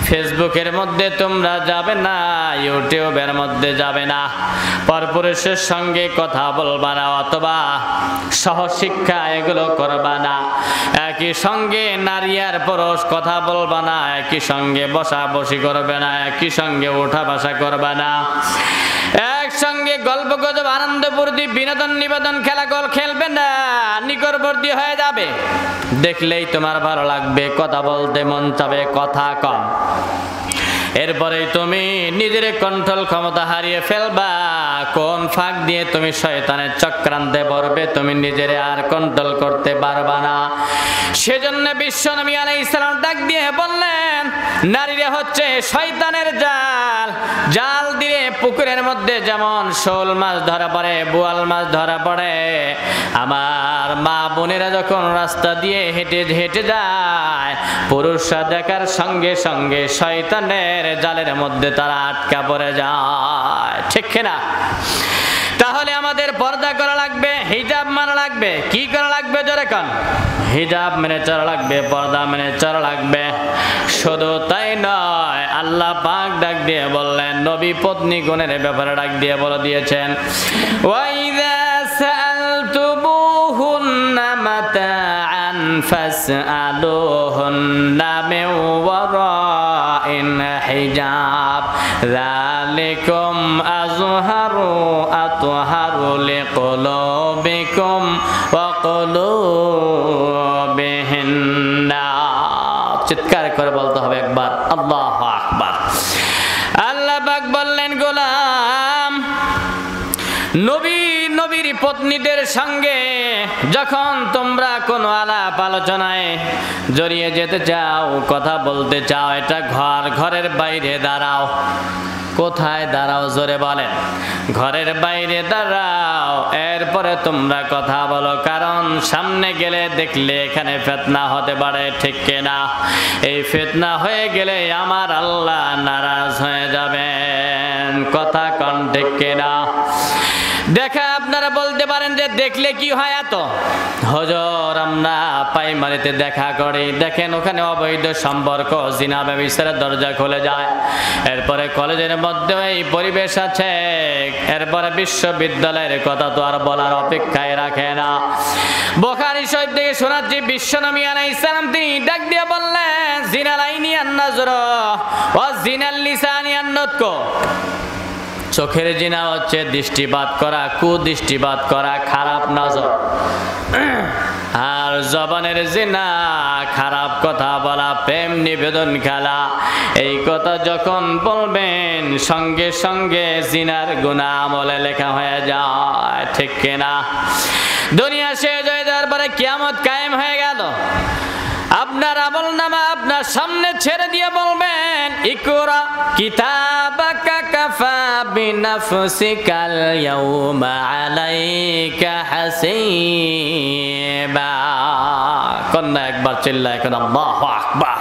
ফেসবুকের মধ্যে তোমরা যাবে না, ইউটিউবের মধ্যে যাবে না, পরপুরুষের সঙ্গে কথা বলবা না, অথবা সহশিক্ষা এগুলো করবা না, একই সঙ্গে নারী আর পুরুষ কথা বলবা না, একই সঙ্গে বসা বসি করবে না, একই সঙ্গে ওঠা বসা করবা না, একসঙ্গে গল্প গজব আনন্দ ফুর্তি বিনোদন নিবেদন খেলা গোল খেলবে না, নিকটবর্তী হয়ে যাবে। দেখলেই তোমার ভালো লাগবে, কথা বলতে মন চাবে, কথা কম। এরপরে তুমি নিজের কন্ট্রোল ক্ষমতা হারিয়ে ফেলবা। কোন ফাঁক দিয়ে তুমি শয়তানের চক্রান্তে পড়বে তুমি নিজের আর কন্ট্রোল করতে পারবা না। সেজন্য বিশ্বনবী আলাইহিস সালাম ডাক দিয়ে বললেন, নারীরা হচ্ছে শয়তানের জাল। জাল দিয়ে পুকুরের মধ্যে যেমন শোল মাছ ধরা পড়ে, বোয়াল মাছ ধরা পড়ে, আমার মা বোনেরা যখন রাস্তা দিয়ে হেঁটে হেঁটে যায়, পুরুষরা দেখার সঙ্গে সঙ্গে শয়তানের জালের মধ্যে তারা আটকা পড়ে যায়। ঠিক কিনা? তাহলে আমাদের পর্দা করা লাগবে, হিজাব মানা লাগবে। কি করা লাগবে জোরে কোন? হিজাব মেনে চলা লাগবে, পর্দা মেনে চলা লাগবে। শুধু তাই নয়, আল্লাহ পাক ডাক দিয়ে বললেন, নবী পত্নী গণের ব্যাপারে ডাক দিয়ে বলে দিয়েছেন, ওয়াইযা সাআলতুমুহুন্না মাতাআন ফাসআলুহুন্না মিন ওয়ারাইন হিজাব যালিকুম আযহারু আতহারু লিকুলুবিকুম ওয়া কুলুবিহিন্না। চিৎকার করে বলতে হবে একবার আল্লাহু আকবার। আল্লাহ পাক বললেন, গোলাম নবীর পত্নীদের সঙ্গে যখন তোমরা কোনো আলাপ আলোচনায় জড়িয়ে যেতে চাও, কথা বলতে চাও, এটা ঘরের বাইরে দাঁড়াও। কোথায় দাঁড়াও জোরে বলেন? ঘরের বাইরে দাঁড়াও, এরপরে তোমরা কথা বলো। কারণ সামনে গেলে দেখলে এখানে ফিতনা হতে পারে। ঠিক কিনা? এই ফিতনা হয়ে গেলে আমার আল্লাহ নারাজ হয়ে যাবেন। কথা কন ঠিক কিনা? দেখা আপনারা বলতে পারেন যে দেখলে কি হয় এত? হুজুর আমরা প্রাইমারিতে দেখা করি, দেখেন ওখানে অবৈধ সম্পর্ক, জিনা ব্যভিচারের দরজা খুলে যায়। এরপরে কলেজের মধ্যে এই পরিবেশ আছে, এরপরে বিশ্ববিদ্যালয়ের কথা তো আর বলার অপেক্ষায় রাখে না। বুখারী শরীফ থেকে শোনাচ্ছি, বিশ্বনবী আলাইহিস সালাম তিনি ডাক দিয়ে বললেন, জিনাল আইনি আন-নাজর ওয়া জিনাল লিসানি আন-নুতক। চোখের জিনা হচ্ছে দৃষ্টিপাত করা, কুদৃষ্টিপাত করা, খারাপ নজর। আর জবানের জিনা খারাপ কথা বলা, প্রেম নিবেদন খেলা। এই কথা যখন বলবেন সঙ্গে সঙ্গে জিনার গুনাহ আমলে লেখা হয়ে যায়। ঠিক কিনা? দুনিয়া শেষ হয়ে যাওয়ার পরে কিয়ামত কায়েম হয়ে গেল, আপনার আমলনামা আপনার সামনে ছেড়ে দিয়ে বলবেন, ইকরা কিতাবাকা কাফা বিনাফসিকাল ইয়াউমা আলাইকা হাসিবা। কন্যা একবার চিল্লায় এখন আল্লাহু আকবার।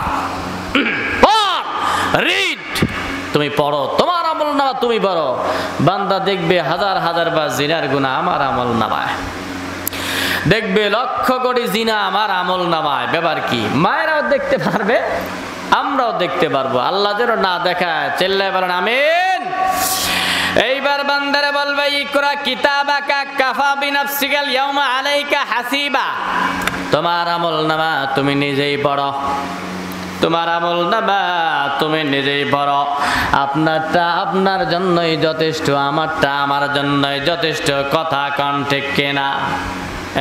রিড, তুমি পড়ো, তোমার আমলনামা তুমি পড়ো। বান্দা দেখবে হাজার হাজার বার জিনার গুনাহ আমার আমলনামায়, দেখবে লক্ষ কোটি জিনা আমার আমল নামায়। ব্যাপার কি? মায়েরাও দেখতে পারবে, আমরাও দেখতে পারবো। আল্লাহ যেন না দেখায়। চিল্লায় বলেন আমিন। এইবার বান্দারে বলবে, ইকরা কিতাবাকা কাফা বিনাফসিকাল ইয়াউমা আলাইকা হাসিবা। তোমার আমল নামা তুমি নিজেই পড়ো, তোমার আমল নামা তুমি নিজেই পড়ো। আপনারটা আপনার জন্যই যথেষ্ট, আমারটা আমার জন্যই যথেষ্ট। কথা কন ঠিক কিনা?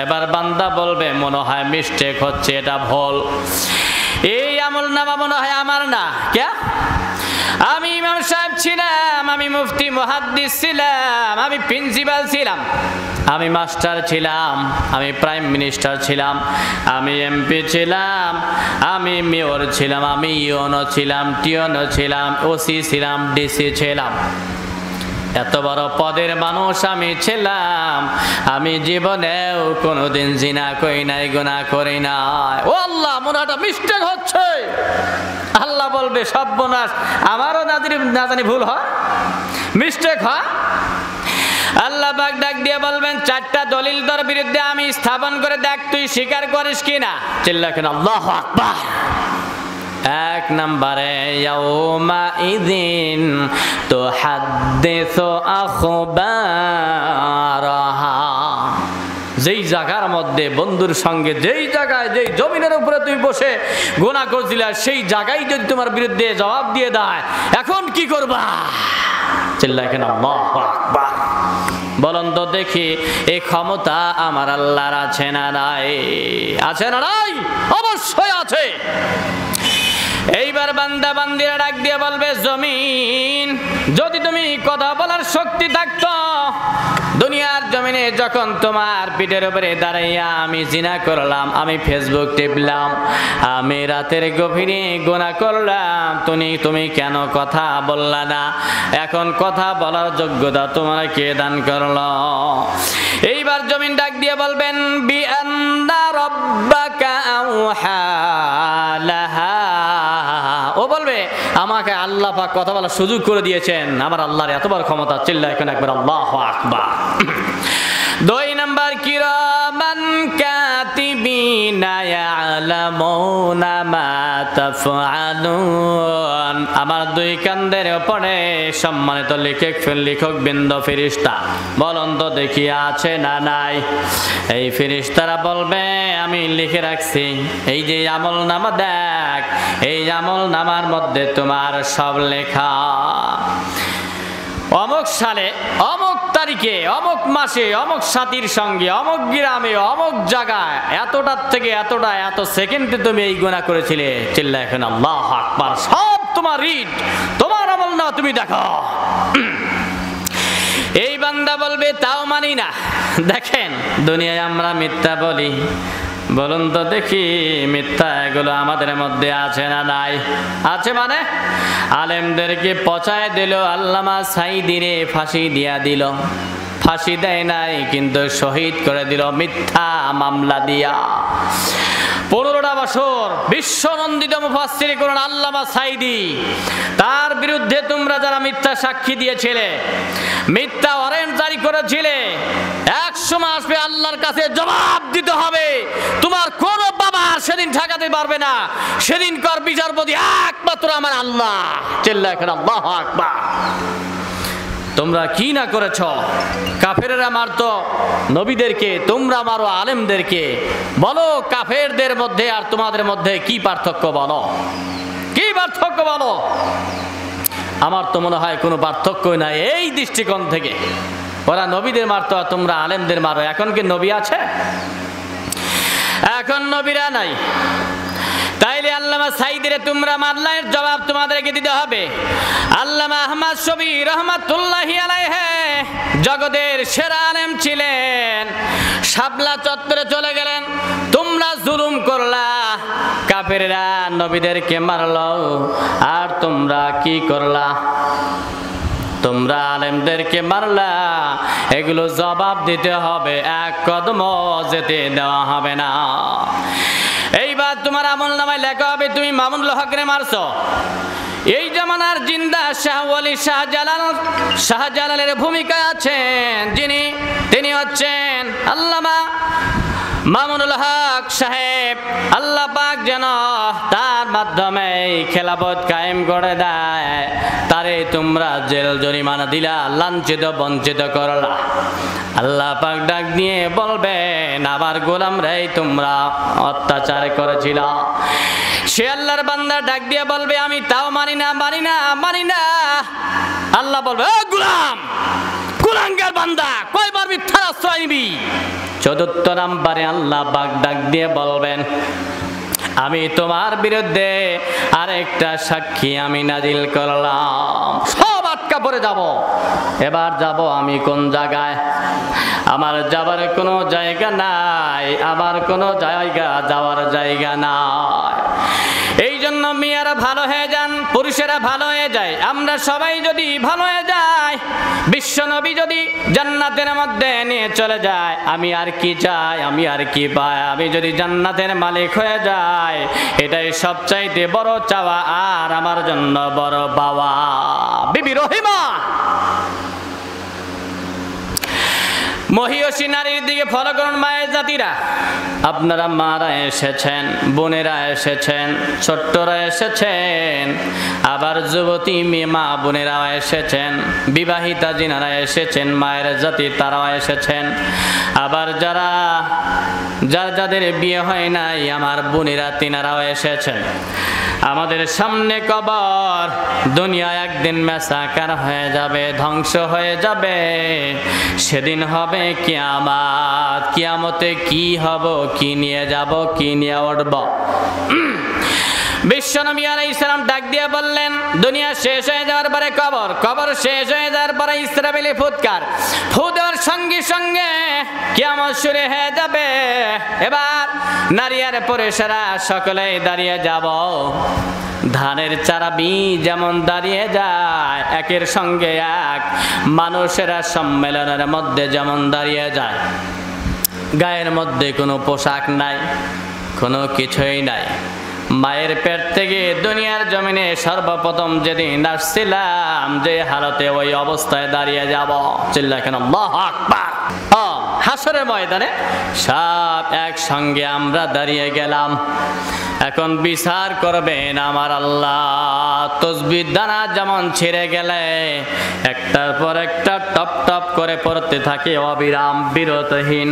এবার বান্দা বলবে, মনে হয় মিস্টেক হচ্ছে, এটা ভুল, এই আমল নামা মনে হয় আমার না। কে? আমি ইমাম সাহেব ছিলাম, আমি মুফতি মুহাদ্দিস ছিলাম, আমি প্রিন্সিপাল ছিলাম, আমি মাস্টার ছিলাম, আমি প্রাইম মিনিস্টার ছিলাম, আমি এমপি ছিলাম, আমি মেয়র ছিলাম, আমি ইউনো ছিলাম, টিওনো ছিলাম, ওসি ছিলাম, ডিসি ছিলাম। এত বড় পদের মানুষ আমি ছিলাম, আমি জীবনেও কোনোদিন জিনা করি নাই, গুনাহ করি নাই। ও আল্লাহ, মনে হয় মিস্টেক হচ্ছে। আল্লাহ বলবে, সর্বনাশ, আমারও না জানি ভুল হয়, মিস্টেক হয়। আল্লাহ পাক ডাক দিয়ে বলবেন, চারটা দলিল তোর বিরুদ্ধে আমি স্থাপন করে দেখ, তুই স্বীকার করিস কিনা। চিল্লা কেন আল্লাহু আকবার। এক নম্বরে, ইয়াউমা ইযিন তুহাদ্দিসু আখবারাহা। যেই জায়গার মধ্যে বন্ধুর সঙ্গে, যেই জায়গায়, যেই জমিনের উপরে তুই বসে গুনাহ করছিলা, সেই জায়গায় যদি তোমার বিরুদ্ধে জবাব দিয়ে দেয়, এখন কি করবা? চিল্লায় কেন আল্লাহু আকবার। বলুন তো দেখি, এই ক্ষমতা আমার আল্লাহর আছে না নাই? আছে না নাই? অবশ্যই আছে। এইবার এইবার বান্দা বান্দিরা ডাক দিয়ে বলবে, জমিন যদি তুমি কথা বলার শক্তি থাকতো, দুনিয়ার জমিনে যখন তোমার পিঠের উপরে দাঁড়াইয়া আমি জিনা করলাম, আমি ফেসবুক টিপলাম, আমি রাতের গভীরে গুনাহ করলাম, তুমি কেন কথা বললা না? এখন কথা বলার যোগ্যতা তোমার কে দান করলো? এইবার জমিন ডাক দিয়ে বলবেন, বিআন্না রাব্বাকা আওহা লাহা। ও বলবে, আমাকে আল্লাহ পাক কথা বলার সুযোগ করে দিয়েছেন, আমার আল্লাহর এত বড় ক্ষমতা। চিল্লায় এখন একবার আল্লাহু আকবার। 2 নাম্বার, কিরামান কাতিবিনা ইয়ালামুনা মা তাফআলুন। আমার 2 কান্দের উপরে সম্মানিত লেখক বৃন্দ ফেরেশতা, বলুন তো দেখি আছে না নাই? এই ফেরেশতারা বলবে, আমি লিখে রাখছি, এই যে আমল নামা দেখ, এই আমল নামার মধ্যে তোমার সব লেখা। অমুক সালে, অমুক তারিখে, অমুক মাসে, অমুক সাথীর সঙ্গে, অমুক গ্রামে, অমুক জায়গায়, এতটার থেকে এতটা, এত সেকেন্ডে তুমি এই গুনাহ করেছিলে। চিল্লায় এখন আল্লাহু আকবার। সব তোমার রিড, তোমার আমল না, তুমি দেখো। এই বান্দা বলবে, তাও মানি না। দেখেন, দুনিয়ায় আমরা মিথ্যা বলি, বলুন তো দেখি মিথ্যা এগুলো আমাদের মধ্যে আছে না নাই? আছে মানে আলেমদেরকে পচায় দিল, আল্লামা সাঈদীরে ফাঁসি দিয়া দিল। ফাঁসি দেয় নাই, কিন্তু শহীদ করে দিল মিথ্যা মামলা দিয়া। 15টা বছর বিশ্বনন্দিত মুফাসসির কোরআন আল্লামা সাঈদী, তার বিরুদ্ধে তোমরা যারা মিথ্যা সাক্ষী দিয়েছিলে, মিথ্যা ওয়ারেন্ট জারি করেছিলে, এক সময় আসবে আল্লাহর কাছে জবাব দিতে হবে। তোমার কোন বাবা সেদিন ঠেকাতে পারবে না। সেদিনকার বিচারপতি একমাত্র আমার আল্লাহ। চিল্লায় এখন আল্লাহু আকবার। তোমরা কি না করেছ? কাফেররা মারতো নবীদেরকে, তোমরা মারো আলেমদেরকে। বলো কাফেরদের মধ্যে আর তোমাদের মধ্যে কি পার্থক্য? বলো কি পার্থক্য বলো? আমার তো মনে হয় কোনো পার্থক্যই নাই এই দৃষ্টিকোণ থেকে। ওরা নবীদের মারতো আর তোমরা আলেমদের মারো। এখন কি নবী আছে? এখন নবীরা নাই। তাইলে আল্লামা সাঈদীরে তোমরা মারলে এর জবাব তোমাদেরকে দিতে হবে। আল্লামা আহমদ শফী রহমাতুল্লাহি আলাইহি জগতের সেরা আলেম ছিলেন, শাপলা চত্বরে চলে গেলেন। তোমরা জুলুম করলা, কাফেররা নবীদেরকে মারলো, আর তোমরা কি করলা? তোমরা আলেমদেরকে মারলা। এগুলো জবাব দিতে হবে, এক কদম যেতে দেওয়া হবে না। এইবার তোমার আমল নামায় লেখা হবে তুমি মামুনুল হকরে মারছো। এই জামানার জিন্দা শাহ ওয়ালি শাহজালালের ভূমিকা আছেন তিনি হচ্ছেন আল্লামা মামুনুল হক সাহেব। আল্লাহ পাক যেন তার মাধ্যমে খেলাফত কায়েম করে দেয়। তারে তোমরা জেল জরিমানা দিলা, লাঞ্ছিত বঞ্চিত করলা। আল্লাহ পাক ডাক দিয়ে বলবেন, আমার গোলামরাই তোমরা অত্যাচার করেছিল। সে আল্লাহর বান্দা ডাক দিয়ে বলবে, আমি তাও মানি না, মানি না, মানি না। আল্লাহ বলবে, ও গোলাম, কুলাঙ্গার বান্দা, কয়বার মিথ্যার আশ্রয় নিবি? 4র্থ নাম্বারে আল্লাহ পাক ডাক দিয়ে বলবেন, আমি তোমার বিরুদ্ধে আরেকটা সাক্ষী আমি নাজিল করলাম। সব আটকা পড়ে যাব। এবার যাব আমি কোন জায়গায়? আমার যাবার কোনো জায়গা নাই, আমার কোনো জায়গা যাওয়ার জায়গা নাই। এই জন্য মেয়েরা ভালো হয়ে যান, পুরুষেরা ভালো হয়ে যায়। আমরা সবাই যদি ভালো হয়ে যাই, বিশ্বনবী যদি জান্নাতের মধ্যে নিয়ে চলে যায়, আমি আর কি চাই? আমি আর কি পাই? আমি যদি জান্নাতের মালিক হয়ে যাই, এটাই সবচাইতে বড় চাওয়া আর আমার জন্য বড় পাওয়া। বিবি রহিমা মহিয়সী নারীর দিকে ফলো করুন মায়ের জাতিরা। আপনারা মারা এসেছেন, বোনেরা এসেছেন, ছোট্টরা এসেছেন, আবার যুবতী মেয়ে মা বোনেরাও এসেছেন, বিবাহিতা যিনারা এসেছেন, মায়ের জাতি তারাও এসেছেন। আবার যাদের বিয়ে হয় নাই, আমার বোনেরা তিনারাও এসেছেন। আমাদের সামনে কবর। দুনিয়া একদিন মেসাকার হয়ে যাবে, ধ্বংস হয়ে যাবে। সেদিন হবে কিয়ামত। কিয়ামতে কি হব, কি নিয়ে যাব, কি নিয়ে উঠব? বিশ্বনবী আলাইহিস সালাম ডাক দিয়ে বললেন, দুনিয়া শেষ হয়ে যাওয়ার পরে কবর, কবর শেষ হয়ে যাওয়ার পরে ইসরাফিল ফুৎকার, ফু দেওয়ার সঙ্গে সঙ্গে কিয়ামত শুরু হয়ে যাবে। এবার নারী আর পুরুষেরা সকলেই দাঁড়িয়ে যাব। ধানের চারা বীজ যেমন দাঁড়িয়ে যায় একের সঙ্গে এক, মানুষেরা সম্মেলনের মধ্যে যেমন দাঁড়িয়ে যায়, গায়ের মধ্যে কোনো পোশাক নাই, কোনো কিছুই নাই। মায়ের পেট থেকে দুনিয়ার জমিনে সর্বপ্রথম যেদিন আসছিলাম, যে হালতে ওই অবস্থায় দাঁড়িয়ে যাব। চিল্লা কেন আল্লাহু আকবার। হাসরের ময়দানে সব একসঙ্গে আমরা দাঁড়িয়ে গেলাম। এখন বিচার করবেন আমার আল্লাহ। তসবির দানা যেমন ছিঁড়ে গেলে একটার পর একটা টপ টপ করে পড়তে থাকে অবিরাম বিরতহীন।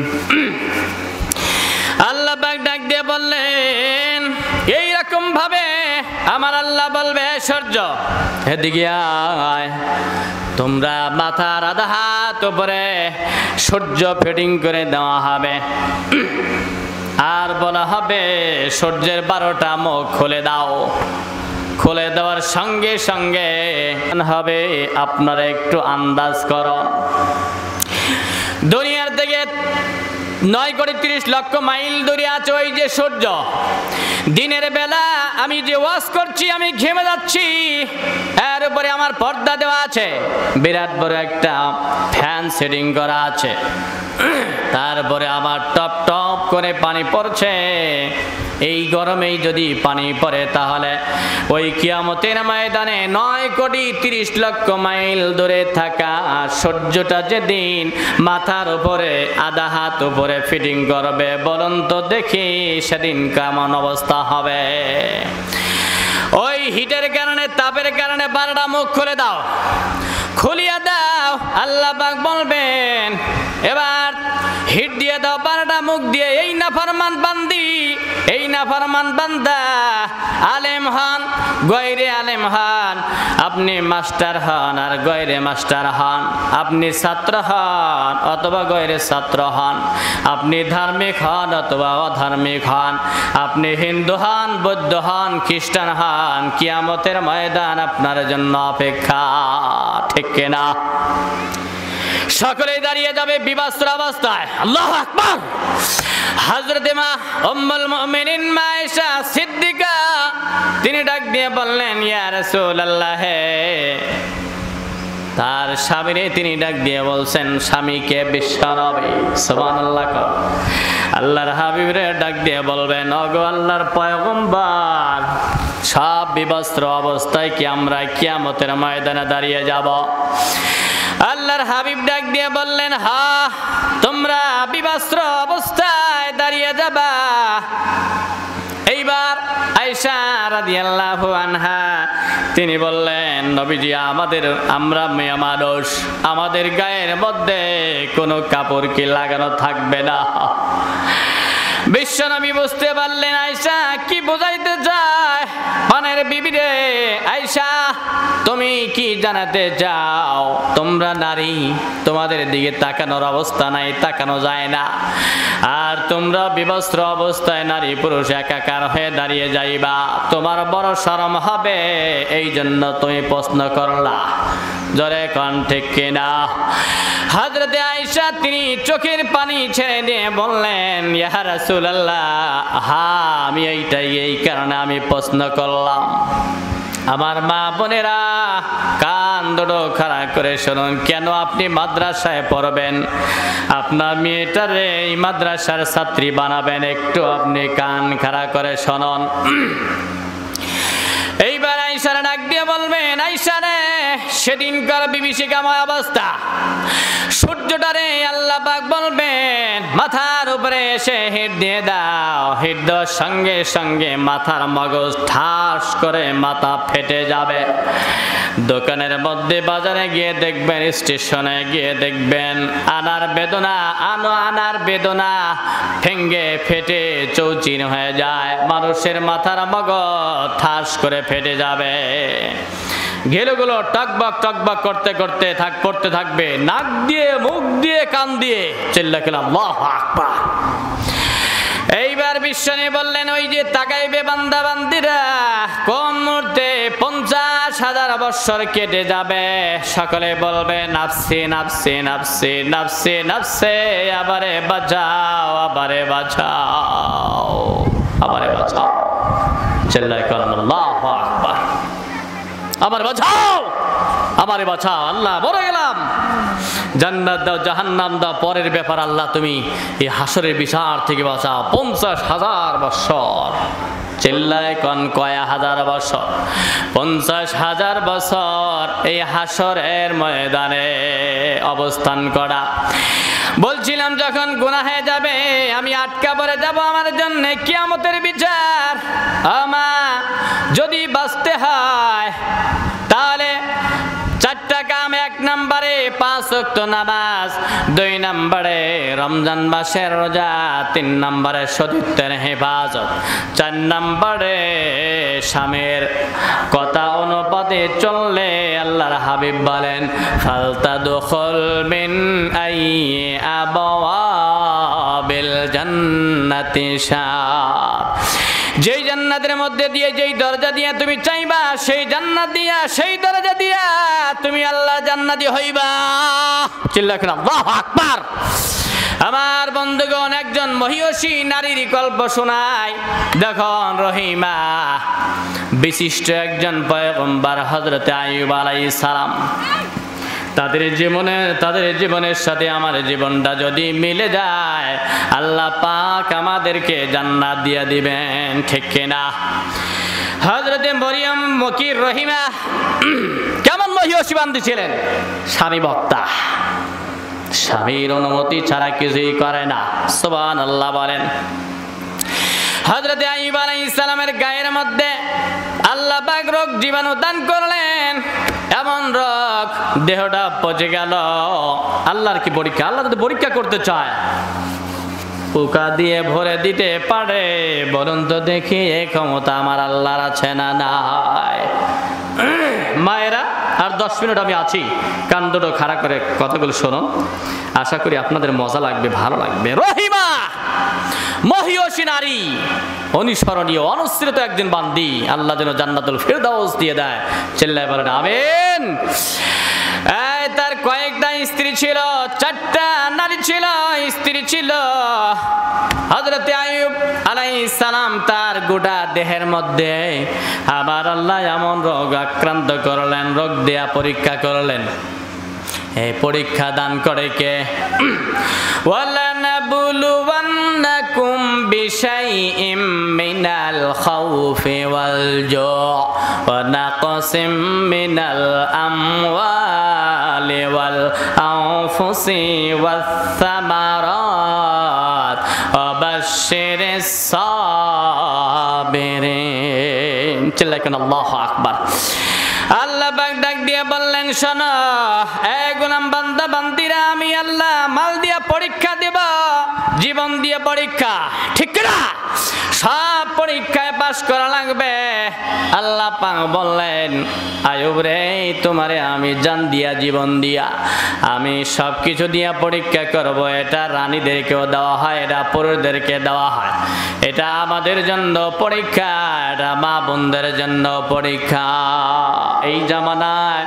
আল্লাহ পাক ডাক দিয়ে বললেন, এইরকম ভাবে আমার আল্লাহ বলবে, সূর্য এদিকে আয়। তোমরা মাথার আধা হাত উপরে সূর্য ফিটিং করে দেওয়া হবে, আর বলা হবে সূর্যের 12টা মুখ খুলে দাও। খুলে দেওয়ার সঙ্গে সঙ্গে হবে, আপনারা একটু আন্দাজ করো, দুনিয়ার থেকে 9,30,00,000 মাইল দূরে আছে ওই যে সূর্য। দিনের বেলা আমি যে ওয়াজ করছি আমি ঘেমে যাচ্ছি, এর উপরে আমার পর্দা দেওয়া আছে, বিরাট বড় একটা ফ্যান সেটিং করা আছে, তারপরে আমার টপ টপ করে পানি পড়ছে। এই গরমেই যদি পানি পড়ে তাহলে ওই কিয়ামতের ময়দানে 9,30,00,000 মাইল দূরে থাকা সূর্যটা যেদিন মাথার উপরে আধা হাত উপরে ফিটিং করবে, বলুন তো দেখি সেদিন কেমন অবস্থা হবে। ওই হিটের কারণে, তাপের কারণে 12টা মুখ খুলে দাও, খুলিয়ে দাও। আল্লাহ পাক বলবেন, এবার হিট দিয়ে দাও 12টা মুখ দিয়ে। এই নাফরমান বান্দি, এই নাফরমান বান্দা, আলেম হন গয়রে আলেম হন, আপনি মাস্টার হন আর গয়রে মাস্টার হন, আপনি ছাত্র হন অথবা গয়রে ছাত্র হন, আপনি ধার্মিক হন অথবা অধার্মিক হন, আপনি হিন্দু হন বৌদ্ধ হন খ্রিস্টান হন, কিয়ামতের ময়দান আপনার জন্য অপেক্ষা, ঠিক কিনা? সকলেই দাঁড়িয়ে যাবে বিবস্ত্র অবস্থায়। আল্লাহু আকবার। হযরত মা উম্মুল মুমিনিন মা আয়েশা সিদ্দিকা তিনি ডাক দিয়ে বললেন, ইয়া রাসূলুল্লাহ, তার স্বামীরে তিনি ডাক দিয়ে বলছেন, স্বামীকে বিশ্বনবী, সুবহানাল্লাহ। আল্লাহর হাবিবরে ডাক দিয়ে বলবেন, ওগো আল্লাহর পয়গম্বর, সব বিবস্ত্র অবস্থায় কি আমরা কিয়ামতের ময়দানে দাঁড়িয়ে যাব? আল্লাহর হাবিব ডাক দিয়ে বললেন, হ্যাঁ, তোমরা বিবস্ত্র অবস্থায় দাঁড়িয়ে যাবা। এইবার আয়েশা রাদিয়াল্লাহু আনহা তিনি বললেন, নবীজি, আমরা মেয়ে মানুষ, আমাদের গায়ের মধ্যে কোনো কাপড় কি লাগানো থাকবে না? বিশ্বনবী বুঝতে পারলেন আয়েশা কি বোঝাইতে চায়। পানের বিবি রে আয়েশা, তুমি কি জানাতে চাও? তোমরা নারী, তোমাদের দিকে তাকানোর অবস্থা নাই, তাকানো যায় না, আর তোমরা বিবস্ত্র অবস্থায় নারী পুরুষ একাকার হয়ে দাঁড়িয়ে যাইবা, তোমার বড় শরম হবে, এই জন্য তুমি প্রশ্ন করলা। জোরে কোন ঠিক কিনা? হযরতে আয়েশা তিনি চোখের পানি ছেড়ে দিয়ে বললেন, ইয়া রাসূলুল্লাহ, হ্যাঁ, আমি এই কারণে আমি প্রশ্ন করলাম। আমার মা বোনেরা কান দুটো খাড়া করে শুনুন, কেন আপনি মাদ্রাসায় পড়বেন, আপনার মেয়েটারে এই মাদ্রাসার ছাত্রী বানাবেন, একটু আপনি কান খাড়া করে শুনুন। এইবার আয়েশার ডাক দিয়ে বলবেন, আয়েশা রে, সেদিনকার বিভীষিকাময় অবস্থা, সূর্যটারে আল্লাহ পাক বলবেন মাথার উপরে এসে হিট দিয়ে দাও। হিট দেওয়ার সঙ্গে সঙ্গে মাথার মগজ ঠাস করে মাথা ফেটে যাবে। দোকানের মধ্যে, বাজারে গিয়ে দেখবেন, স্টেশনে গিয়ে দেখবেন, আনার বেদনা ভেঙ্গে ফেটে চৌচির হয়ে যায়, মানুষের মাথার মগজ ঠাস করে ফেটে যাবে। গেলগুলো টকবক টকবক করতে করতে পড়তে থাকবে, নাক দিয়ে, মুখ দিয়ে, কান দিয়ে। চিল্লাকেন আল্লাহু আকবার। এইবার বিশ্বনবী বললেন, ওই যে তাকাইবে বান্দা বান্দিরা, 50,000 বছর কেটে যাবে, সকলে বলবে নাফসি নাফসি নাফসি নাফসি নাফসি, আবারে বাঁচাও আবারে বাঁচাও আবারে বাঁচাও, চিল্লায় করেন আল্লাহু আকবার, আমার বাঁচাও আমারে বাঁচাও। আল্লাহ বলে গেলাম জান্নাত দাও জাহান্নাম দাও পরের ব্যাপার, আল্লাহ তুমি এই হাসরের বিচার থেকে বাঁচাও। 50,000 বছর, চিল্লায় কোন কয় হাজার বছর, 50,000 বছর এই হাসরের ময়দানে অবস্থান করা। বলছিলাম যখন গুনাহ হয়ে যাবে আমি আটকা পড়ে যাব, আমার জন্য কিয়ামতের বিচার। আমা যদি বাঁচতে হয় তাহলে 4টা কাম। 1 নম্বরে 5 ওয়াক্ত নামাজ, 2 নম্বরে রমজান মাসের রোজা, 3 নম্বরে সতীত্বের হেফাজত, 4 নম্বরে স্বামীর কথা অনুপাতে চললে আল্লাহর হাবিব বলেন ফালতাদখুল মিন আইয়ি আবওয়াবিল জান্নাতি শাআ, যেই জান্নাতের মধ্যে দিয়ে যেই দরজা দিয়ে তুমি চাইবা সেই জান্নাত দিয়া সেই দরজা দিয়া তুমি আল্লাহ জান্নাতি হইবা। চিল্লায় আল্লাহু আকবার। আমার বন্ধুগণ, একজন মহিয়সী নারীর গল্প শোনায়। দেখুন রহিমা বিশিষ্ট একজন পয়গম্বর হযরত আইয়ুব আলাইহিস সালাম, তাদের জীবনের সাথে আমার জীবনটা যদি মিলে যায় আল্লাহ পাক আমাদেরকে জান্নাত দিয়ে দিবেন, ঠিক কিনা? হযরতে মরিয়ম মকির রহিমা কেমন মহিয়সী বান্দী ছিলেন, স্বামী ভক্তা, স্বামীর অনুমতি ছাড়া কিছুই করে না। সুবহানাল্লাহ বলেন। হযরতে আইয়ুব আলাইহিস সালামের গায়ের মধ্যে আল্লাহ পাক রোগ জীবাণু দান করলেন, এমন রোগ দেহটা পচে গেল। আল্লাহর কি পরীক্ষা, আল্লাহ যদি পরীক্ষা করতে চায় পোকা দিয়ে ভরে দিতে পারে? বলুন তো দেখি এই ক্ষমতা আমার আল্লাহর আছে না নাই? মায়েরা আর 10 মিনিট আমি আছি, কান দুটো খাড়া করে কথাগুলো শুনুন, আশা করি আপনাদের মজা লাগবে, ভালো লাগবে। রহিমা মহিয়সী নারী, অনুসরণীয় অনুসৃত একজন বান্দি, আল্লাহ যেন জান্নাতুল ফিরদাউস দিয়ে দেয়। চিল্লায় বলেন আমিন। তার কয়েকটা স্ত্রী ছিল, 4টা নারী ছিল, স্ত্রী ছিল। হযরতে আইয়ুব আলাইহিস সালাম তার গোটা দেহের মধ্যে আবার আল্লাহ এমন রোগ আক্রান্ত করলেন, রোগ দেয়া পরীক্ষা করলেন। এই পরীক্ষা দান করে কে? ওয়ালানাবলুওয়ান্নাকুম বিশাইইম মিনাল খাউফি ওয়াল জু' ওয়া নাকসিম মিনাল আমওয়ালি ওয়াল আনফুসি ওয়াস সামারাত ওয়া বাশশিরিস সাবিরিন। চিল্লায় কেন আল্লাহু আকবার। আল্লাহ পাক ডাক দিয়ে বললেন শোনো এই গোলাম বান্দা বান্দিরা, আমি আল্লাহ মাল দিয়া পরীক্ষা দেব, জীবন দিয়ে পরীক্ষা, ঠিক না? সব পরীক্ষায় পাস করা লাগবে। আল্লাহ পাক বললেন আইয়ুব রে, তোমারে আমি জান দিয়া জীবন দিয়া আমি সব কিছু দিয়া পরীক্ষা করব। এটা রানীদেরকেও দেওয়া হয়, এটা পুরুষদেরকে দেওয়া হয়, এটা আমাদের জন্য পরীক্ষা, এটা মা বোনদের জন্য পরীক্ষা। এই জামানায়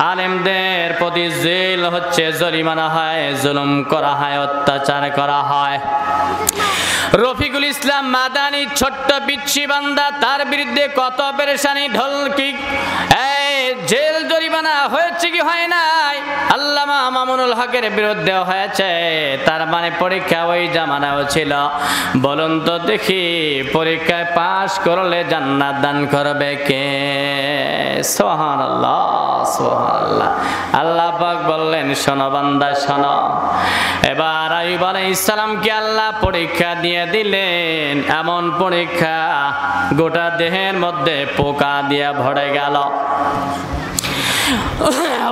আলেমদের প্রতি জেল হচ্ছে, জরিমানা হয়, জুলুম করা হয়, অত্যাচার করা হয়। রফিকুল ইসলাম মাদানী ছোট্ট পিচ্ছি বান্দা, তার বিরুদ্ধে কত পেরেশানি ঢলকি, জেল জরিমানা হয়েছে কি হয় নাই? আল্লামা মামুনুল হকের বিরুদ্ধে হয়েছে, তার মানে পরীক্ষা ওই জামানাও ছিল। বলুন তো দেখি পরীক্ষায় পাশ করলে জান্নাত দান করবে কে? সুবহানাল্লাহ সুবহানাল্লাহ। আল্লাহ পাক বললেন শোনো বান্দা শোনো। এবার আইয়ুব আলাইহিস সালামকে আল্লাহ পরীক্ষা দিয়ে দিলেন, এমন পরীক্ষা গোটা দেহের মধ্যে পোকা দিয়ে ভরে গেল,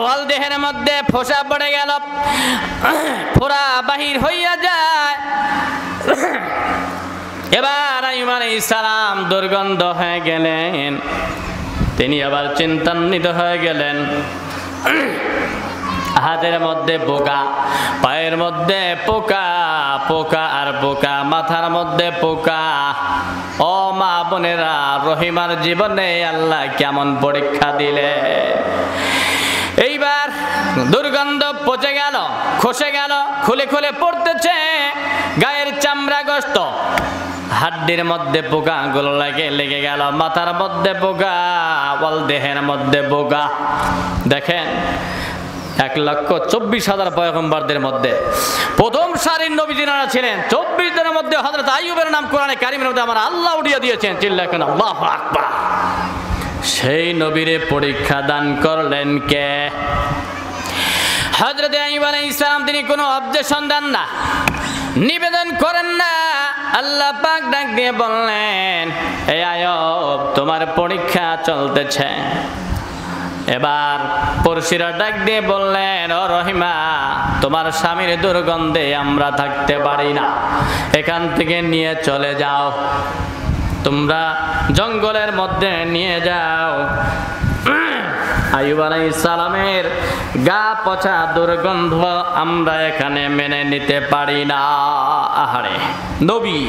ওয়াল দেহের মধ্যে ফোসা পড়ে গেল, ফোড়া বাহির হইয়া যায়। এবার আইয়ুব আলাইহিস সালাম দুর্গন্ধ হয়ে গেলেন, তিনি আবার চিন্তান্বিত হয়ে গেলেন। হাতের মধ্যে পোকা, পায়ের মধ্যে পোকা, পোকা আর পোকা, মাথার মধ্যে পোকা। ও মা বোনেরা, রহিমার জীবনে আল্লাহ কেমন পরীক্ষা দিলে। এইবার দুর্গন্ধ পচে গেল, খসে গেল, খুলে খুলে পড়তেছে, গায়ের চামড়া গস্ত, হাড্ডির মধ্যে পোকাগুলো লেগে গেল, মাথার মধ্যে পোকা, বল দেহের মধ্যে পোকা। দেখেন 1,24,000 পয়গম্বরদের মধ্যে প্রথম সারির নবী যিনারা ছিলেন 24 জনের মধ্যে হযরত আইয়ুবের নাম কোরআনে কারিমের মধ্যে আমার আল্লাহ উঠিয়ে দিয়েছেন। চিল্লাকেন আল্লাহু আকবার। সেই নবীরে পরীক্ষা দান করলেন কে? হযরত আইয়ুব আলাইহিস সালাম। তিনি কোনো অবজেকশন দেন না, নিবেদন করেন না। আল্লাহ পাক ডাক দিয়ে বললেন, এই আইয়ুব, তোমার পরীক্ষা চলতেছে। এবার পড়শিরা ডাক দিয়ে বললেন, ও রহিমা, তোমার স্বামীর দুর্গন্ধে আমরা থাকতে পারি না, এখান থেকে নিয়ে চলে যাও, তোমরা জঙ্গলের মধ্যে নিয়ে যাও। আইয়ুব আলাইহিস সালামের গা পচা দুর্গন্ধ আমরা এখানে মেনে নিতে পারি না। আহারে, নবী,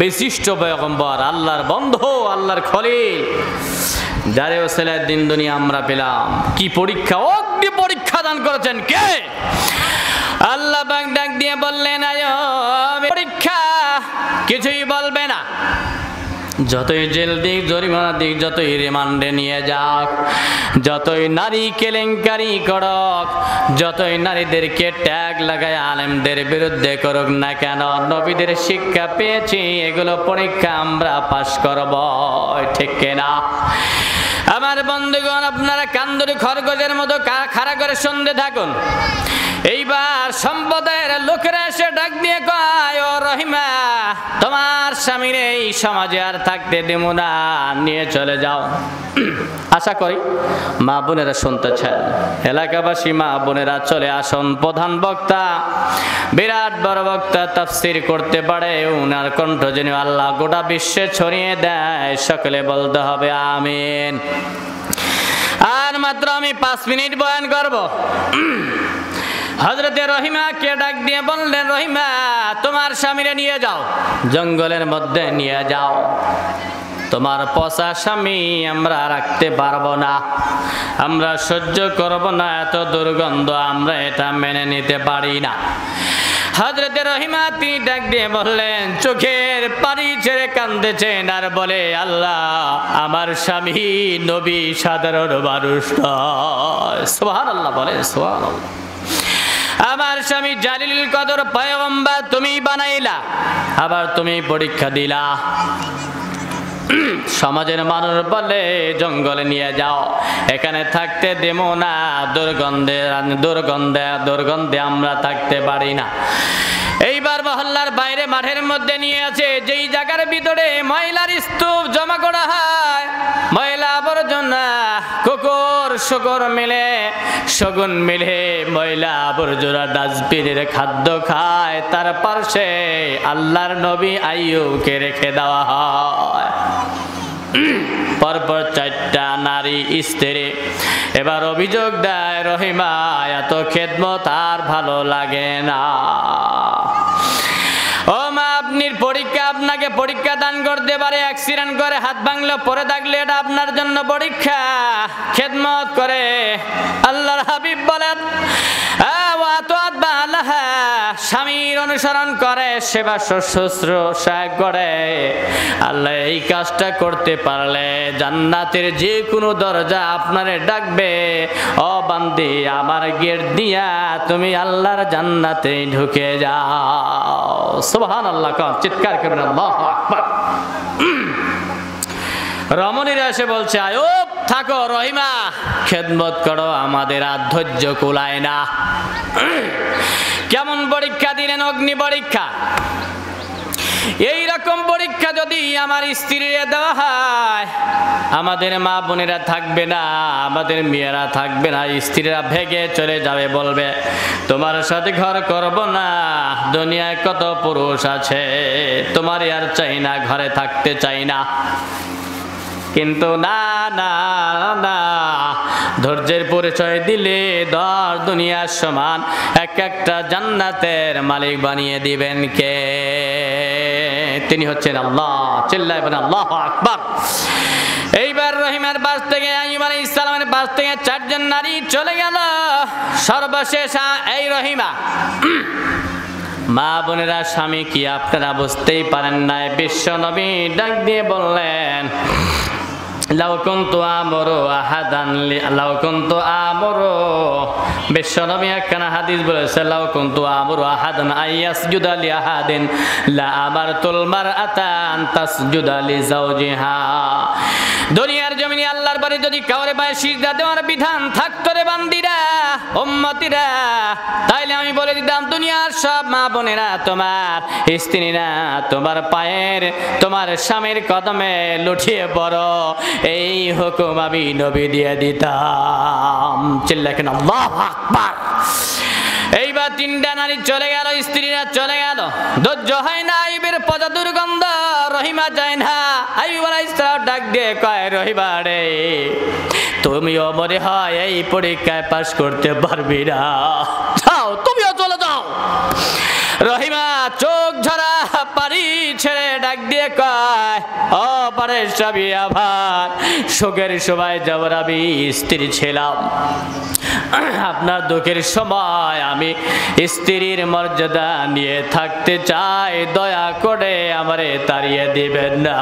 বিশিষ্ট পয়গম্বর, আল্লাহর বন্ধু, আল্লাহর খলিল, যারে ওসিলায় দিন দুনিয়া আমরা পেলাম। কি পরীক্ষা, অগ্নি পরীক্ষা দান করেছেন কে? আল্লাহ পাক ডাক দিয়ে বললেন, আইয়ুব, পরীক্ষা কিছুই বলবে না, যতই জেল দিক, জরিমানা দিক, যতই রিমান্ডে নিয়ে যাক, যতই নারী কেলেঙ্কারি করক, যতই নারীদেরকে ট্যাগ লাগায় আলেমদের বিরুদ্ধে করুক না কেন, নবীদের শিক্ষা পেয়েছি, এগুলো পরীক্ষা আমরা পাশ করব, ঠিক কিনা? আমার বন্ধুগণ, আপনারা কান্দুরি খরগোশের মতো খাড়া করে শুনতে থাকুন। এইবার সম্প্রদায়ের লোকেরা এসে ডাক দিয়ে কয়, ও রহিমা, তোমার স্বামীর এই সমাজে আর থাকতে দেব না, নিয়ে চলে যাও। আশা করি মা বোনেরা শুনতেছেন, এলাকাবাসী মা বোনেরা চলে আসুন। প্রধান বক্তা, বিরাট বড় বক্তা, তাফসীর করতে পারে, উনার কণ্ঠ যেন আল্লাহ গোটা বিশ্বে ছড়িয়ে দেয়। সকলে বলতে হবে আমিন। আর মাত্র আমি 5 মিনিট বয়ান করব। হযরতে রহিমাকে ডাক দিয়ে বললেন, রহিমা, তোমার স্বামীরে নিয়ে যাও, জঙ্গলের মধ্যে নিয়ে যাও। তোমার পচা স্বামী আমরা রাখতে পারবো না, আমরা সহ্য করব না, এত দুর্গন্ধ, আমরা এটা মেনে নিতে পারি না। হযরতে রহিমা তিনি ডাক দিয়ে বললেন, চোখের পানি ছেড়ে কাঁদতেছেন আর বলে, আল্লাহ, আমার স্বামী নবী, সাধারণ মানুষ নয়। সুবহানাল্লাহ, বলে সুবহানাল্লাহ। আমার স্বামী জালিলুল কদর পয়গম্বর, তুমি বানাইলা, আবার তুমি পরীক্ষা দিলা। সমাজের মানুষ বলে, জঙ্গলে নিয়ে যাও, এখানে থাকতে দেব না, দুর্গন্ধে আমরা থাকতে পারি না। এইবার মহল্লার বাইরে মাঠের মধ্যে নিয়ে আছে, যেই জায়গার ভিতরে ময়লার স্তূপ জমা করা হয়, ময়লা আবর্জনা, কুকুর শকুন মিলে ময়লা আবর্জনা ডাস্টবিনের খাদ্য খায়, তার পাশে আল্লাহর নবী আইয়ুবকে রেখে দেওয়া হয়। পরপর 4টা নারী স্ত্রী। এবার অভিযোগ দেয়, রহিমা, এত খেদমত আর ভালো লাগে না। ও মা, আপনি পরীক্ষা, আপনাকে পরীক্ষা দান করতে পারে, অ্যাক্সিডেন্ট করে হাত ভাঙলো, পরে থাকলে এটা আপনার জন্য পরীক্ষা। খেদমত করে আল্লাহর হাবিব বলেন, স্বামীর অনুসরণ করে, সেবা শুশ্রূষা করে। আল্লাহ এই কাজটা করতে পারলে জান্নাতের যে কোনো দরজা আপনারে ডাকবে, ও বান্দি, আমার গেট দিয়া তুমি আল্লাহর জান্নাতে ঢুকে যাও। সুবহানাল্লাহ, চিৎকার করবেন আল্লাহু আকবার। রমণীরা এসে বলছে, আইয়ুব, থাকো, রহিমা খেদমত করো, আমাদের আর ধৈর্য কুলায় না। কেমন পরীক্ষা দিলেন? অগ্নি পরীক্ষা। এই রকম পরীক্ষা যদি আমার স্ত্রীরা দেওয়া হয়, আমাদের মা বোনেরা থাকবে না, আমাদের মেয়েরা থাকবে না, স্ত্রীরা ভেগে চলে যাবে, বলবে তোমার সাথে ঘর করব না, দুনিয়ায় কত পুরুষ আছে, তোমার আর চাই না, ঘরে থাকতে চাই না। কিন্তু না না না, ধৈর্যের পরিচয় দিলে দুনিয়ার সমান এক একটা জান্নাতের মালিক বানিয়ে দিবেন কে? তিনি হচ্ছেন আল্লাহ। চিল্লায় বলেন আল্লাহু আকবার। এইবার রহিমার পাশ থেকে আইয়ুব আলাইহিস সালামের পাশ থেকে 4 জন নারী চলে গেল। সর্বশেষ এই রহিমা। মা বোনেরা, স্বামী কি আপনারা বুঝতেই পারেন না? বিশ্ব নবী ডাক দিয়ে বললেন, লাউ কুনতু আমরু আহাদান লাউ কুনতু আমরু, বিশ্ব নবী একখানা হাদিস বলেছে, লাউ কুনতু আমরু আহাদান আইয়াসজুদা লি আহাদিন লা আমারতুল মারআতা আন তাসজুদা লি যাওজিহা। দুনিয়ার জমিনে আল্লাহর বাড়ি যদি কাউরে পায়ে সিজদা দেওয়ার বিধান থাকতো রে বান্দিরা, উম্মতিরা, তাইলে আমি বলে দিতাম দুনিয়ার সব মা বোনেরা, তোমার স্ত্রীরা তোমার পায়ের, তোমার স্বামীর কদমে লুটিয়ে পড়ো। এই হুকুম আমি নবী দিয়ে দিতাম। চিল্লায় কেন আল্লাহু আকবার। এইবার 3টা নারী চলে গেল, স্ত্রীরা চলে গেল। ধৈর্য হয় না, আইয়ুবের পদ দুর্গন্ধ, রহিমা যায় না। আইয়ুব আলাইহিস সালাম ডাক দিয়ে কয়, রহিমা রে, তুমিও মনে হয় এই পরীক্ষায় পাস করতে পারবি না, যাও তুমিও চলে যাও। রহিমা চোখ ঝরা পানি ছেড়ে ডাক দিয়ে কয়, ও পারের স্বামী, আবার শোকের সময় যাবার আমি স্ত্রী ছিলাম, আপনার দুঃখের সময় আমি স্ত্রীর মর্যাদা নিয়ে থাকতে চাই, দয়া করে আমারে তাড়িয়ে দিবেন না।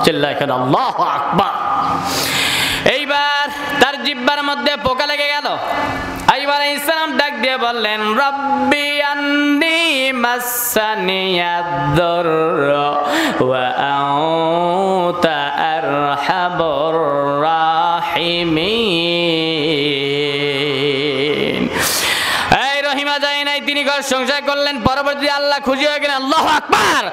চিল্লায় কেন আল্লাহু আকবার। এইবার তার জিহ্বার মধ্যে পোকা লেগে গেল। আইয়ুব আলাইহিস সালাম ডাক দিয়ে বললেন, রব্বি আন্নী মাসানিয়াদ-দুররু ওয়া আনতা আরহামুর রাহিমিন। এই রহিমা যায় নাই, তিনি ঘর সংসার করলেন। পরবর্তী আল্লাহ খুশি হয়ে গেলেন। আল্লাহু আকবার।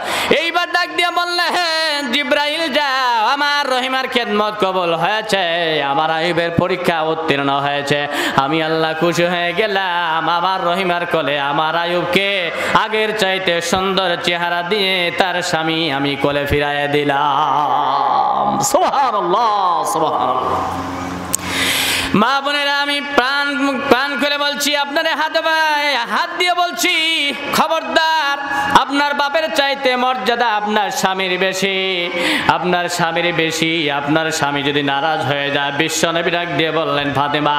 এইবার ডাক দিয়ে বললেন, জিবরাইল যাও, আমার রহিমার খেদমত কবুল হয়েছে, আমার আইয়ুবের পরীক্ষা উত্তীর্ণ হয়েছে, আমি আল্লাহ খুশি হয়ে গেলাম। আমার রহিমার কোলে আমার আইয়ুবকে আগের চাইতে সুন্দর চেহারা দিয়ে তার স্বামী আমি কোলে ফিরাইয়া দিলাম। সুবহানাল্লাহ, সুবহানাল্লাহ। মা বোনেরা, আমি প্রাণ খুলে বলছি, আপনার হাত দিয়ে বলছি, খবরদার, আপনার বাপের চাইতে মর্যাদা আপনার স্বামীর বেশি, আপনার স্বামীর বেশি। আপনার স্বামী যদি নারাজ হয়ে যায়, বিশ্বনবী ডাক দিয়ে বললেন, ফাতেমা,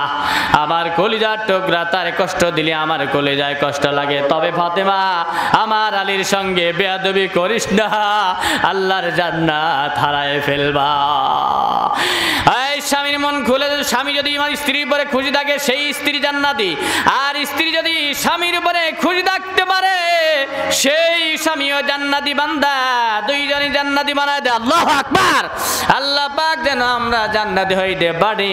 আমার কলিজার টুকরা, তার কষ্ট দিলে আমার কলিজায় কষ্ট লাগে, তবে ফাতেমা, আমার আলীর সঙ্গে বেয়াদবি করিস না, আল্লাহর জান্নাত হারায় ফেলবা। এই স্বামীর মন খুলে, স্বামী যদি আমার স্ত্রীর উপরে খুশি থাকে, সেই স্ত্রী জান্নাতি। আর স্ত্রী যদি স্বামীর উপরে খুশি থাকতে পারে, সেই স্বামীও জান্নাতি বান্দা। দুইজনই জান্নাতি বানায় দেয়। আল্লাহু আকবার। আল্লাহ পাক যেন আমরা জান্নাতি হইতে পারি,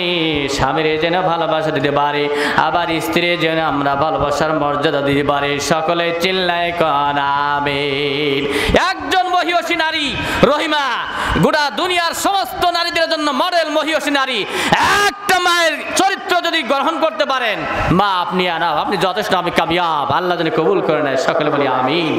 স্বামীর যেন ভালোবাসা দিতে পারি, আবার স্ত্রীর যেন আমরা ভালোবাসার মর্যাদা দিতে পারি। সকলে চিল্লায় কোন আমিন। একজন মহিয়সী নারী রহিমা, গোটা দুনিয়ার সমস্ত নারীদের জন্য মডেল মহিয়সী নারী। একটা মায়ের চরিত্র যদি গ্রহণ করতে পারেন, মা আপনি যথেষ্ট, আমি কামিয়াব। আল্লাহ যেন কবুল করে নেয়। সকলে বলি আমিন।